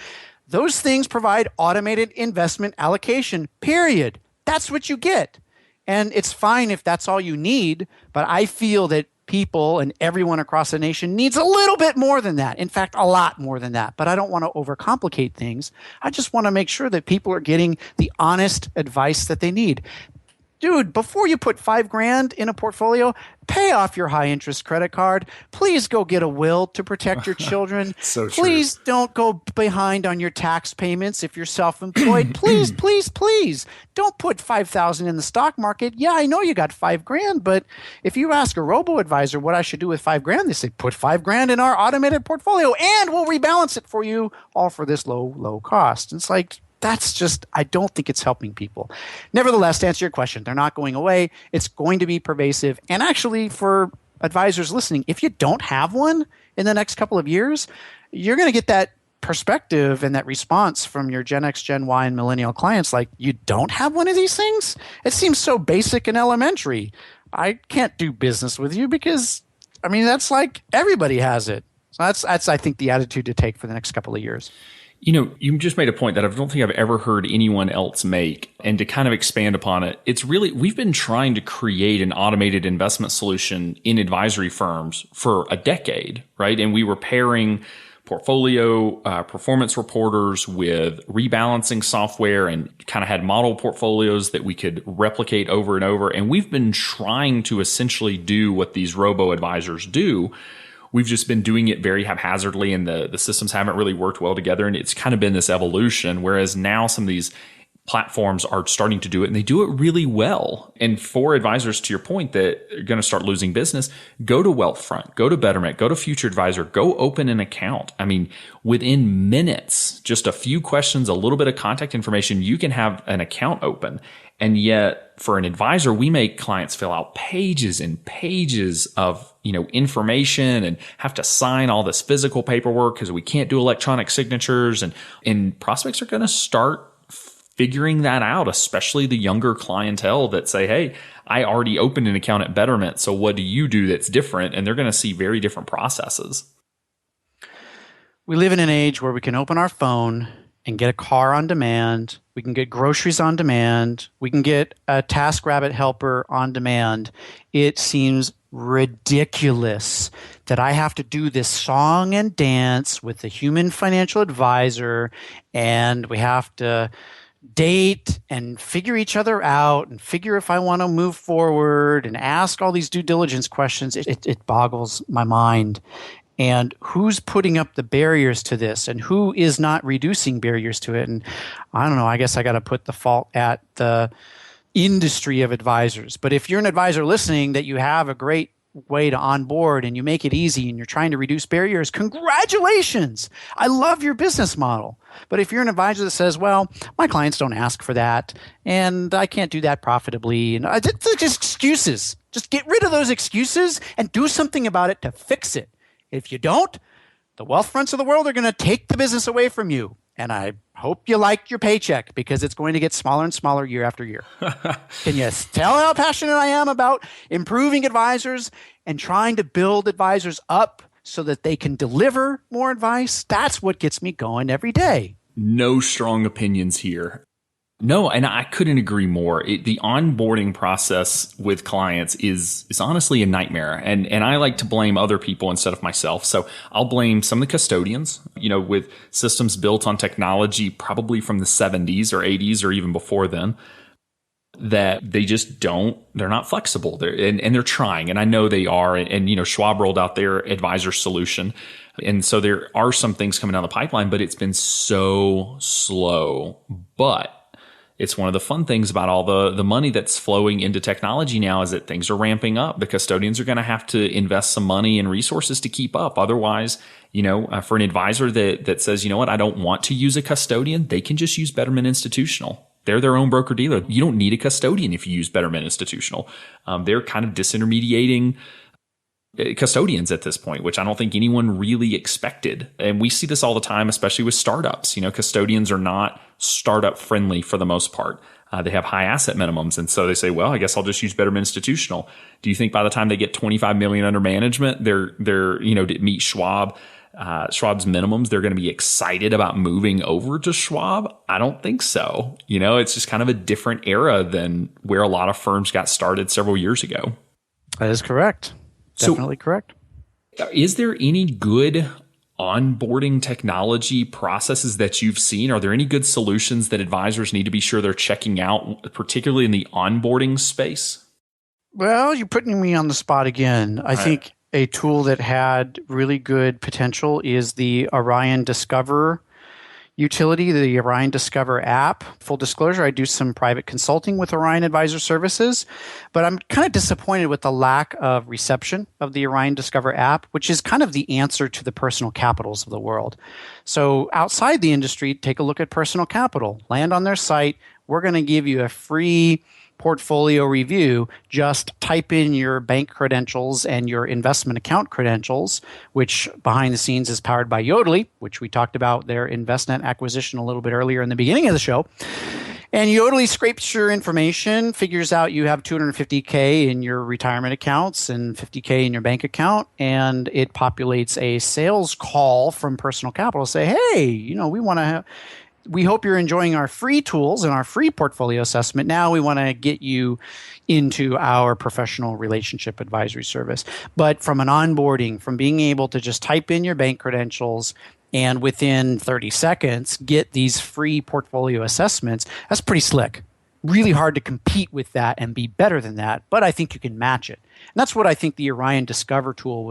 those things provide automated investment allocation, period. That's what you get. And it's fine if that's all you need, but I feel that people and everyone across the nation needs a little bit more than that. In fact, a lot more than that. But I don't want to overcomplicate things. I just want to make sure that people are getting the honest advice that they need. Dude, before you put $5,000 in a portfolio, pay off your high interest credit card. Please go get a will to protect your children. So true. Please don't go behind on your tax payments if you're self-employed. Please, please, please don't put $5,000 in the stock market. Yeah, I know you got $5,000, but if you ask a robo-advisor what I should do with $5,000, they say put $5,000 in our automated portfolio and we'll rebalance it for you, all for this low cost. It's like, that's just, I don't think it's helping people. Nevertheless, to answer your question, they're not going away. It's going to be pervasive. And actually, for advisors listening, if you don't have one in the next couple of years, you're going to get that perspective and that response from your Gen X, Gen Y, and millennial clients like, you don't have one of these things? It seems so basic and elementary. I can't do business with you because, I mean, that's like everybody has it. So that's I think, the attitude to take for the next couple of years. You know, you just made a point that I don't think I've ever heard anyone else make. And to kind of expand upon it, it's really, we've been trying to create an automated investment solution in advisory firms for a decade, right? And we were pairing portfolio performance reporters with rebalancing software and kind of had model portfolios that we could replicate over and over. And we've been trying to essentially do what these robo-advisors do. We've just been doing it very haphazardly, and the systems haven't really worked well together. And it's kind of been this evolution, whereas now some of these platforms are starting to do it, and they do it really well. And for advisors, to your point, that are going to start losing business, go to Wealthfront, go to Betterment, go to Future Advisor, go open an account. I mean, within minutes, just a few questions, a little bit of contact information, you can have an account open. And yet, for an advisor, we make clients fill out pages and pages of, information and have to sign all this physical paperwork because we can't do electronic signatures. And prospects are going to start figuring that out, especially the younger clientele that say, hey, I already opened an account at Betterment, so what do you do that's different? And they're going to see very different processes. We live in an age where we can open our phone and get a car on demand. We can get groceries on demand. We can get a TaskRabbit helper on demand. It seems ridiculous that I have to do this song and dance with a human financial advisor, and we have to date and figure each other out and figure if I want to move forward and ask all these due diligence questions. It boggles my mind. And who's putting up the barriers to this, and who is not reducing barriers to it? And I don't know, I guess I got to put the fault at the industry of advisors. But if you're an advisor listening that you have a great way to onboard and you make it easy and you're trying to reduce barriers, congratulations. I love your business model. But if you're an advisor that says, well, my clients don't ask for that and I can't do that profitably, and it's just excuses. Just get rid of those excuses and do something about it to fix it. If you don't, the Wealthfronts of the world are going to take the business away from you. And I hope you like your paycheck because it's going to get smaller and smaller year after year. Can you tell how passionate I am about improving advisors and trying to build advisors up so that they can deliver more advice? That's what gets me going every day. No strong opinions here. No, and I couldn't agree more. The onboarding process with clients is honestly a nightmare. And I like to blame other people instead of myself. So I'll blame some of the custodians, with systems built on technology probably from the 70s or 80s or even before then. that they just they're not flexible. And they're trying. And I know they are. And, Schwab rolled out their advisor solution. And so there are some things coming down the pipeline, but it's been so slow. But it's one of the fun things about all the money that's flowing into technology now is that things are ramping up. The custodians are going to have to invest some money and resources to keep up. Otherwise, for an advisor that says, I don't want to use a custodian, they can just use Betterment Institutional. They're their own broker dealer. You don't need a custodian if you use Betterment Institutional. They're kind of disintermediating custodians at this point, which I don't think anyone really expected. And we see this all the time, especially with startups. Custodians are not startup friendly for the most part. They have high asset minimums. And so they say, well, I guess I'll just use Betterment Institutional. Do you think by the time they get 25 million under management, they're to meet Schwab's minimums, they're going to be excited about moving over to Schwab? I don't think so. It's just kind of a different era than where a lot of firms got started several years ago. That is correct. Definitely correct. Is there any good onboarding technology processes that you've seen? Are there any good solutions that advisors need to be sure they're checking out, particularly in the onboarding space? Well, you're putting me on the spot again. I think a tool that had really good potential is the Orion Discover utility, the Orion Discover app. Full disclosure, I do some private consulting with Orion Advisor Services, but I'm kind of disappointed with the lack of reception of the Orion Discover app, which is kind of the answer to the Personal Capitals of the world. So outside the industry, take a look at Personal Capital. Land on their site. We're going to give you a free portfolio review. Just type in your bank credentials and your investment account credentials, which behind the scenes is powered by Yodlee, which we talked about their InvestNet acquisition a little bit earlier in the beginning of the show. And Yodlee scrapes your information, figures out you have $250K in your retirement accounts and $50K in your bank account, and it populates a sales call from Personal Capital to say, hey, we hope you're enjoying our free tools and our free portfolio assessment. Now we want to get you into our professional relationship advisory service. But from an onboarding, from being able to just type in your bank credentials and within 30 seconds get these free portfolio assessments, that's pretty slick. Really hard to compete with that and be better than that, but I think you can match it. And that's what I think the Orion Discover tool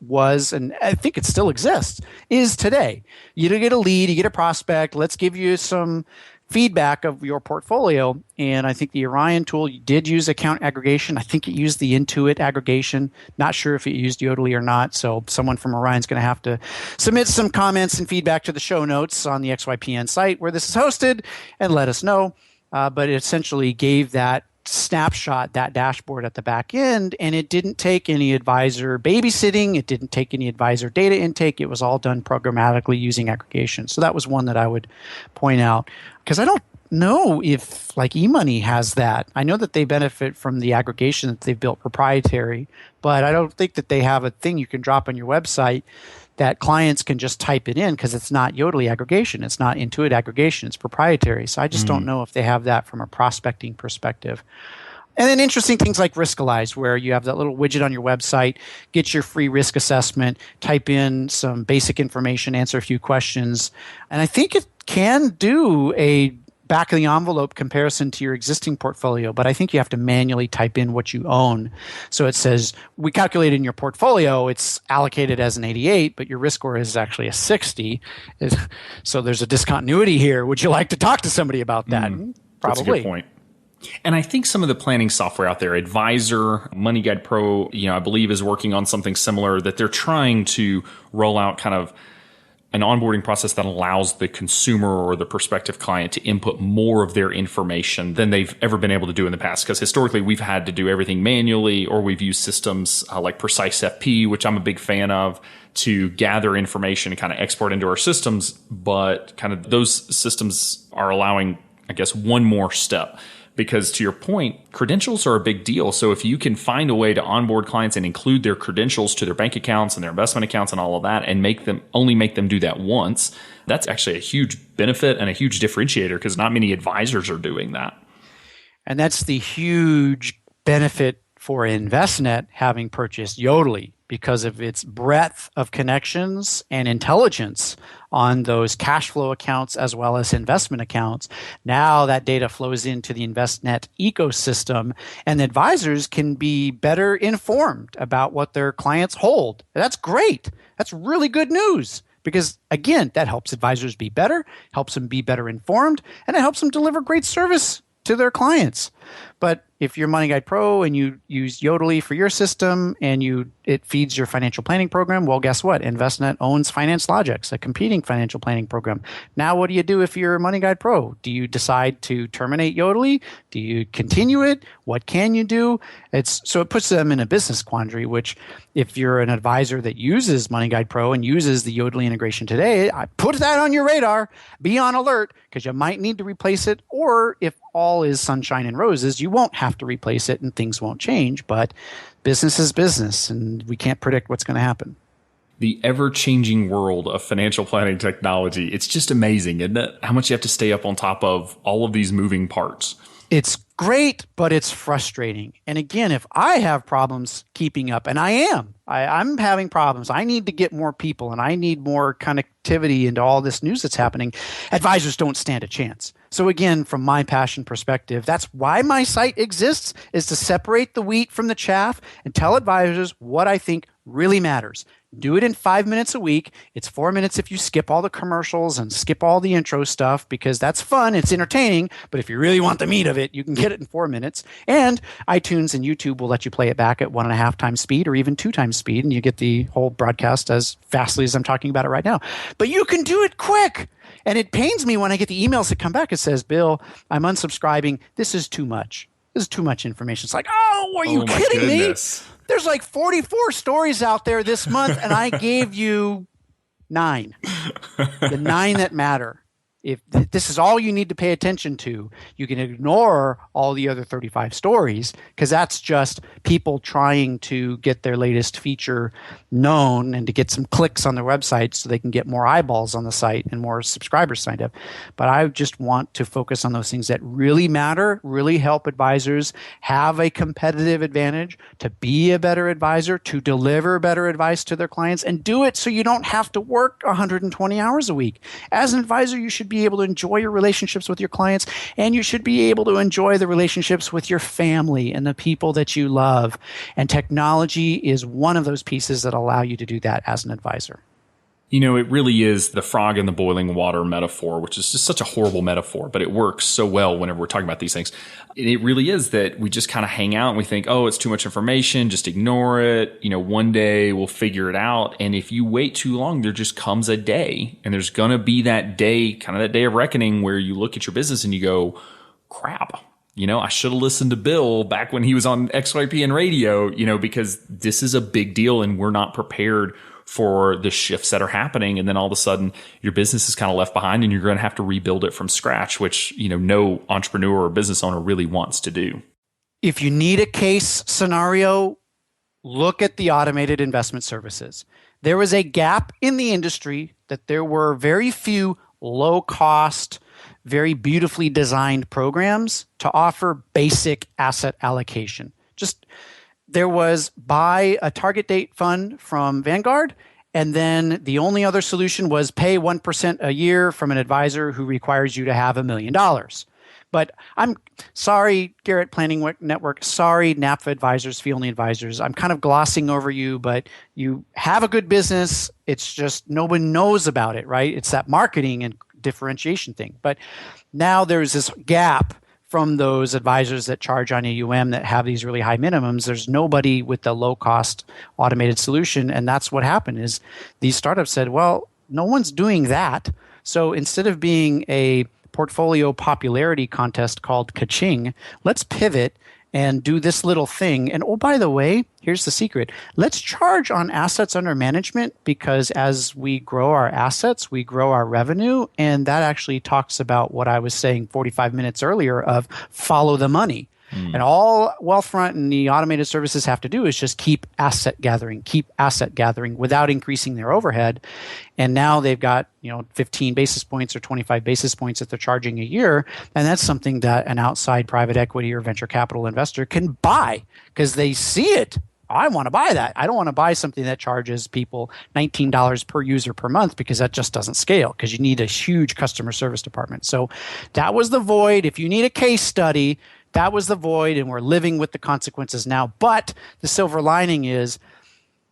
was, and I think it still exists, is today. You get a lead, you get a prospect, let's give you some feedback of your portfolio. And I think the Orion tool did use account aggregation. I think it used the Intuit aggregation. Not sure if it used Yodlee or not. So someone from Orion's going to have to submit some comments and feedback to the show notes on the XYPN site where this is hosted and let us know. But it essentially gave that snapshot, that dashboard at the back end, and it didn't take any advisor babysitting. It didn't take any advisor data intake. It was all done programmatically using aggregation. So that was one that I would point out, because I don't know if like eMoney has that. I know that they benefit from the aggregation that they've built proprietary, but I don't think that they have a thing you can drop on your website that clients can just type it in, because it's not Yodlee aggregation. It's not Intuit aggregation. It's proprietary. So I just don't know if they have that from a prospecting perspective. And then interesting things like Riskalyze, where you have that little widget on your website, get your free risk assessment, type in some basic information, answer a few questions. And I think it can do a back of the envelope comparison to your existing portfolio, but I think you have to manually type in what you own. So it says, we calculated in your portfolio, it's allocated as an 88, but your risk score is actually a 60. So there's a discontinuity here. Would you like to talk to somebody about that? Probably. That's a good point. And I think some of the planning software out there, Advisor, Money Guide Pro, I believe is working on something similar, that they're trying to roll out kind of an onboarding process that allows the consumer or the prospective client to input more of their information than they've ever been able to do in the past. Because historically, we've had to do everything manually, or we've used systems like Precise FP, which I'm a big fan of, to gather information and kind of export into our systems. But kind of those systems are allowing, I guess, one more step. Because to your point, credentials are a big deal. So if you can find a way to onboard clients and include their credentials to their bank accounts and their investment accounts and all of that, and make them do that once, that's actually a huge benefit and a huge differentiator, because not many advisors are doing that. And that's the huge benefit for Envestnet having purchased Yodlee because of its breadth of connections and intelligence on those cash flow accounts as well as investment accounts. Now that data flows into the Envestnet ecosystem, and advisors can be better informed about what their clients hold. That's great. That's really good news. Because, again, that helps advisors be better, helps them be better informed, and it helps them deliver great service to their clients. But if you're Money Guide Pro and you use Yodlee for your system and it feeds your financial planning program, well, guess what? Envestnet owns Finance Logics, a competing financial planning program. Now, what do you do if you're Money Guide Pro? Do you decide to terminate Yodlee? Do you continue it? What can you do? So it puts them in a business quandary, which if you're an advisor that uses Money Guide Pro and uses the Yodlee integration today, I put that on your radar. Be on alert because you might need to replace it. Or if all is sunshine and roses, you won't have to replace it and things won't change. But business is business, and we can't predict what's going to happen. The ever-changing world of financial planning technology, it's just amazing, isn't it? How much you have to stay up on top of all of these moving parts. It's great, but it's frustrating. And again, if I have problems keeping up, and I'm having problems, I need to get more people and I need more connectivity into all this news that's happening, advisors don't stand a chance. So again, from my passion perspective, that's why my site exists, is to separate the wheat from the chaff and tell advisors what I think really matters. Do it in 5 minutes a week. It's 4 minutes if you skip all the commercials and skip all the intro stuff because that's fun. It's entertaining. But if you really want the meat of it, you can get it in 4 minutes. And iTunes and YouTube will let you play it back at 1.5 times speed or even 2 times speed. And you get the whole broadcast as fastly as I'm talking about it right now. But you can do it quick. And it pains me when I get the emails that come back. It says, Bill, I'm unsubscribing. This is too much. This is too much information. It's like, oh, are you kidding me? There's like 44 stories out there this month, and I gave you 9. The 9 that matter. If this is all you need to pay attention to, you can ignore all the other 35 stories because that's just people trying to get their latest feature known and to get some clicks on their website so they can get more eyeballs on the site and more subscribers signed up. But I just want to focus on those things that really matter, really help advisors have a competitive advantage, to be a better advisor, to deliver better advice to their clients, and do it so you don't have to work 120 hours a week. As an advisor, you should be able to enjoy your relationships with your clients, and you should be able to enjoy the relationships with your family and the people that you love. And technology is one of those pieces that allow you to do that as an advisor. You know, it really is the frog in the boiling water metaphor, which is just such a horrible metaphor, but it works so well whenever we're talking about these things. It really is that we just kind of hang out and we think, oh, it's too much information, just ignore it. You know, one day we'll figure it out. And if you wait too long, there just comes a day, and there's going to be that day, kind of that day of reckoning where you look at your business and you go, crap. You know, I should have listened to Bill back when he was on XYPN radio, you know, because this is a big deal and we're not prepared for the shifts that are happening. And then all of a sudden your business is kind of left behind and you're going to have to rebuild it from scratch, which, you know, no entrepreneur or business owner really wants to do. If you need a case scenario, look at the automated investment services. There was a gap in the industry that there were very few low cost, very beautifully designed programs to offer basic asset allocation. There was buy a target date fund from Vanguard, and then the only other solution was pay 1% a year from an advisor who requires you to have $1 million. But I'm sorry, Garrett Planning Network. Sorry, NAPFA advisors, fee only advisors. I'm kind of glossing over you, but you have a good business. It's just no one knows about it, right? It's that marketing and differentiation thing. But now there's this gap from those advisors that charge on AUM that have these really high minimums. There's nobody with the low cost automated solution. And that's what happened is these startups said, well, no one's doing that. So instead of being a portfolio popularity contest called Kaching, let's pivot and do this little thing. And oh, by the way, here's the secret. Let's charge on assets under management, because as we grow our assets, we grow our revenue. And that actually talks about what I was saying 45 minutes earlier of follow the money. And all Wealthfront and the automated services have to do is just keep asset gathering without increasing their overhead. And now they've got, 15 basis points or 25 basis points that they're charging a year. And that's something that an outside private equity or venture capital investor can buy because they see it. I want to buy that. I don't want to buy something that charges people $19 per user per month because that just doesn't scale because you need a huge customer service department. So that was the void. If you need a case study, that was the void, and we're living with the consequences now. But the silver lining is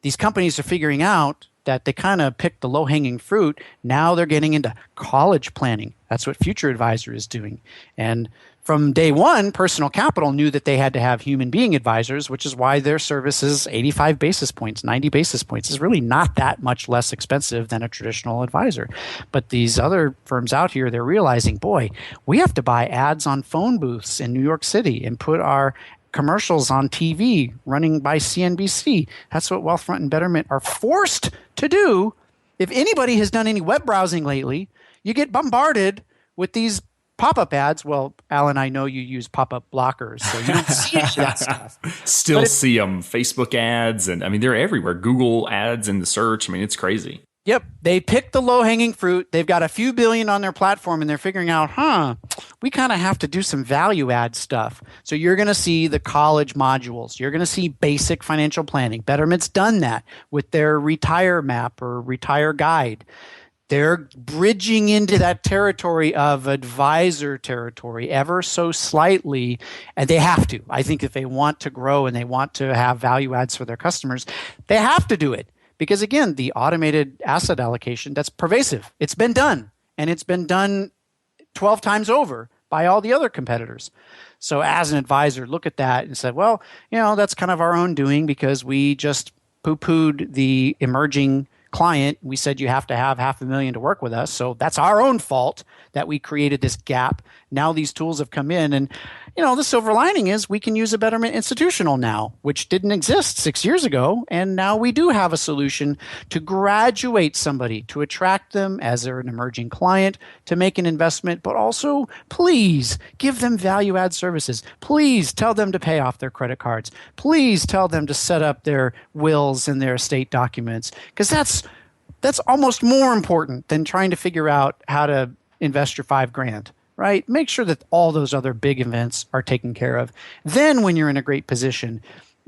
these companies are figuring out that they kind of picked the low-hanging fruit. Now they're getting into college planning. That's what Future Advisor is doing. And from day one, Personal Capital knew that they had to have human being advisors, which is why their service is 85 basis points, 90 basis points. It's really not that much less expensive than a traditional advisor. But these other firms out here, they're realizing, boy, we have to buy ads on phone booths in New York City and put our commercials on TV running by CNBC. That's what Wealthfront and Betterment are forced to do. If anybody has done any web browsing lately, you get bombarded with these pop-up ads. Well, Alan, I know you use pop-up blockers, so you don't see any of that stuff. Still see them. Facebook ads, and they're everywhere. Google ads in the search. It's crazy. Yep. They picked the low-hanging fruit. They've got a few billion on their platform, and they're figuring out, we kind of have to do some value add stuff. So you're going to see the college modules. You're going to see basic financial planning. Betterment's done that with their Retire Map or Retire Guide. They're bridging into that territory of advisor territory ever so slightly, and they have to. I think if they want to grow and they want to have value adds for their customers, they have to do it. Because again, the automated asset allocation, that's pervasive. It's been done, and it's been done 12 times over by all the other competitors. So as an advisor, look at that and said, well, that's kind of our own doing because we just poo-pooed the emerging client. We said you have to have $500,000 to work with us. So that's our own fault that we created this gap. Now these tools have come in, and the silver lining is we can use a Betterment Institutional now, which didn't exist 6 years ago. And now we do have a solution to graduate somebody, to attract them as they're an emerging client, to make an investment, but also please give them value add services. Please tell them to pay off their credit cards. Please tell them to set up their wills and their estate documents, because that's almost more important than trying to figure out how to invest your $5,000. Right? Make sure that all those other big events are taken care of. Then when you're in a great position,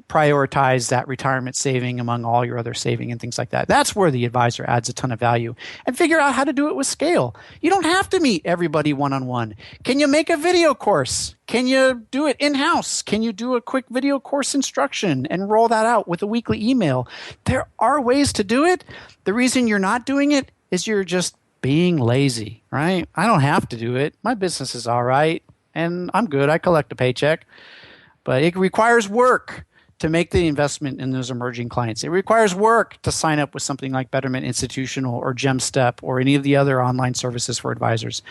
prioritize that retirement saving among all your other saving and things like that. That's where the advisor adds a ton of value. And figure out how to do it with scale. You don't have to meet everybody one-on-one. Can you make a video course? Can you do it in-house? Can you do a quick video course instruction and roll that out with a weekly email? There are ways to do it. The reason you're not doing it is you're just being lazy, right? I don't have to do it. My business is all right, and I'm good. I collect a paycheck. But it requires work to make the investment in those emerging clients. It requires work to sign up with something like Betterment Institutional or GemStep or any of the other online services for advisors.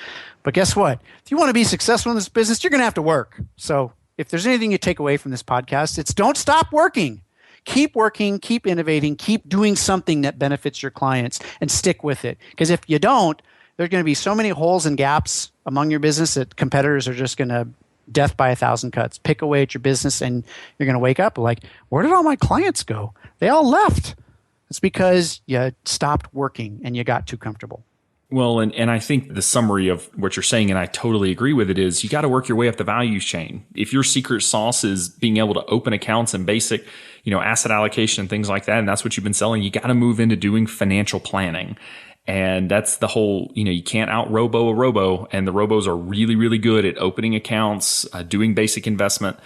But guess what? If you want to be successful in this business, you're going to have to work. So if there's anything you take away from this podcast, it's don't stop working. Keep working, keep innovating, keep doing something that benefits your clients, and stick with it. Because if you don't, there's going to be so many holes and gaps among your business that competitors are just going to death by 1,000 cuts. Pick away at your business, and you're going to wake up like, where did all my clients go? They all left. It's because you stopped working and you got too comfortable. Well, and I think the summary of what you're saying, and I totally agree with it, is you got to work your way up the value chain. If your secret sauce is being able to open accounts and basic, asset allocation and things like that, and that's what you've been selling, you got to move into doing financial planning. And that's the whole, you can't out robo a robo, and the robos are really, really good at opening accounts, doing basic investment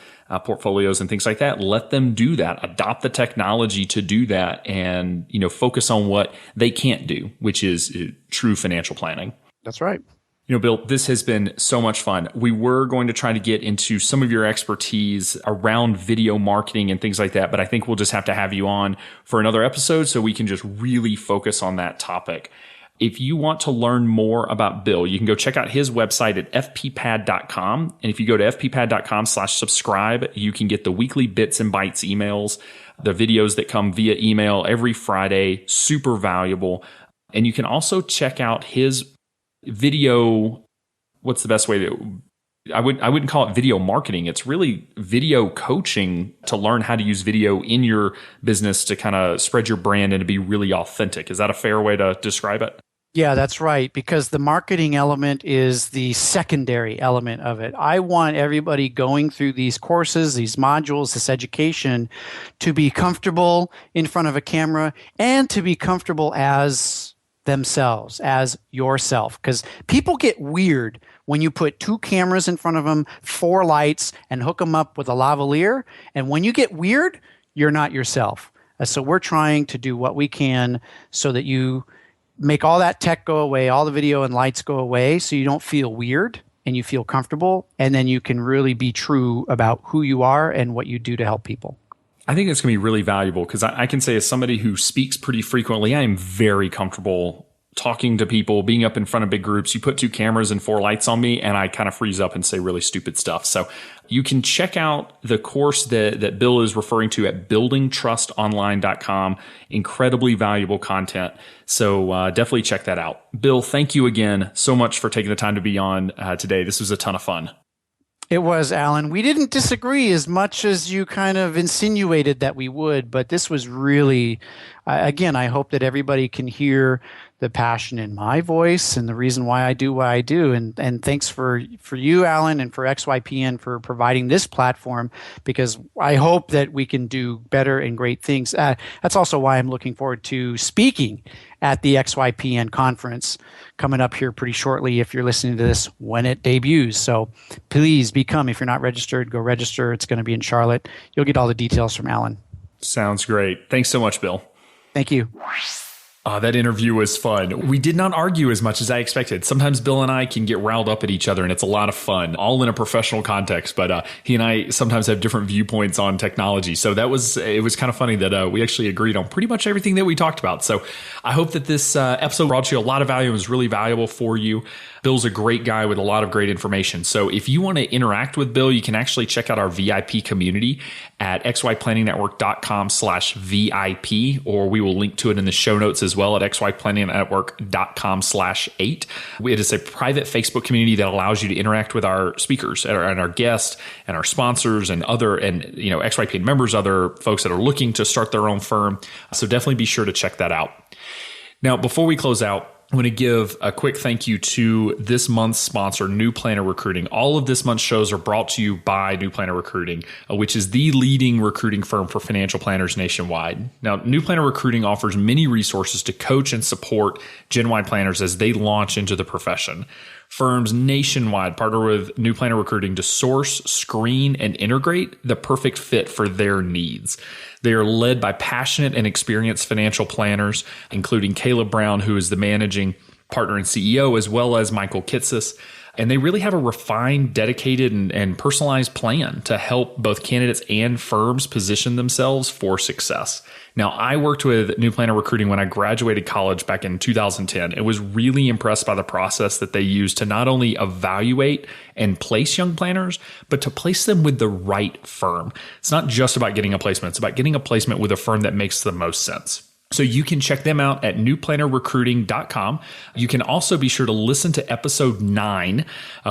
portfolios and things like that. Let them do that. Adopt the technology to do that, and, focus on what they can't do, which is true financial planning. That's right. Bill, this has been so much fun. We were going to try to get into some of your expertise around video marketing and things like that, but I think we'll just have to have you on for another episode so we can just really focus on that topic. If you want to learn more about Bill, you can go check out his website at fppad.com. And if you go to fppad.com/subscribe, you can get the weekly bits and bytes emails, the videos that come via email every Friday, super valuable. And you can also check out his video. What's the best way to I wouldn't call it video marketing. It's really video coaching to learn how to use video in your business to kind of spread your brand and to be really authentic. Is that a fair way to describe it? Yeah, that's right, because the marketing element is the secondary element of it. I want everybody going through these courses, these modules, this education to be comfortable in front of a camera and to be comfortable as themselves, as yourself, because people get weird when you put 2 cameras in front of them, 4 lights, and hook them up with a lavalier. And when you get weird, you're not yourself. So we're trying to do what we can so that you make all that tech go away, all the video and lights go away, so you don't feel weird and you feel comfortable, and then you can really be true about who you are and what you do to help people. I think it's going to be really valuable because I can say, as somebody who speaks pretty frequently, I am very comfortable talking to people, being up in front of big groups. You put 2 cameras and 4 lights on me and I kind of freeze up and say really stupid stuff. So you can check out the course that Bill is referring to at buildingtrustonline.com. Incredibly valuable content. So definitely check that out. Bill, thank you again so much for taking the time to be on today. This was a ton of fun. It was, Alan. We didn't disagree as much as you kind of insinuated that we would, but this was really, again, I hope that everybody can hear the passion in my voice and the reason why I do what I do. And thanks for you, Alan, and for XYPN for providing this platform, because I hope that we can do better and great things. That's also why I'm looking forward to speaking at the XYPN conference coming up here pretty shortly if you're listening to this when it debuts. So please become, if you're not registered, go register. It's going to be in Charlotte. You'll get all the details from Alan. Sounds great. Thanks so much, Bill. Thank you. That interview was fun. We did not argue as much as I expected. Sometimes Bill and I can get riled up at each other, and it's a lot of fun, all in a professional context. But he and I sometimes have different viewpoints on technology. So it was kind of funny that we actually agreed on pretty much everything that we talked about. So I hope that this episode brought you a lot of value and was really valuable for you. Bill's a great guy with a lot of great information. So if you want to interact with Bill, you can actually check out our VIP community at xyplanningnetwork.com/VIP, or we will link to it in the show notes as well at xyplanningnetwork.com/8. It is a private Facebook community that allows you to interact with our speakers and our guests and our sponsors and XYPN members, other folks that are looking to start their own firm. So definitely be sure to check that out. Now, before we close out, I want to give a quick thank you to this month's sponsor, New Planner Recruiting. All of this month's shows are brought to you by New Planner Recruiting, which is the leading recruiting firm for financial planners nationwide. Now, New Planner Recruiting offers many resources to coach and support Gen Y planners as they launch into the profession. Firms nationwide partner with New Planner Recruiting to source, screen, and integrate the perfect fit for their needs. They are led by passionate and experienced financial planners, including Caleb Brown, who is the managing partner and CEO, as well as Michael Kitsis. And they really have a refined, dedicated, and personalized plan to help both candidates and firms position themselves for success. Now, I worked with New Planner Recruiting when I graduated college back in 2010 and was really impressed by the process that they use to not only evaluate and place young planners, but to place them with the right firm. It's not just about getting a placement. It's about getting a placement with a firm that makes the most sense. So you can check them out at newplannerrecruiting.com. You can also be sure to listen to episode 9,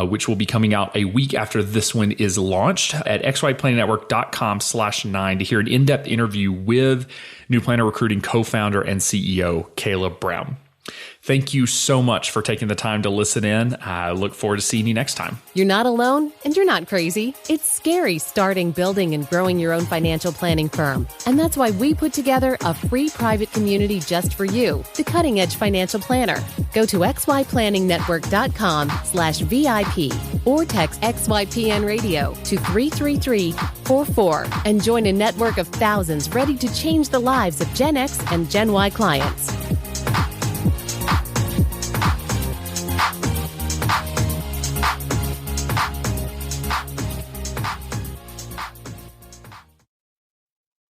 which will be coming out a week after this one is launched, at xyplanningnetwork.com/9 to hear an in-depth interview with New Planner Recruiting co-founder and CEO Caleb Brown. Thank you so much for taking the time to listen in. I look forward to seeing you next time. You're not alone, and you're not crazy. It's scary starting, building, and growing your own financial planning firm. And that's why we put together a free private community just for you, the Cutting Edge Financial Planner. Go to xyplanningnetwork.com/VIP or text XYPN Radio to 33344 and join a network of thousands ready to change the lives of Gen X and Gen Y clients.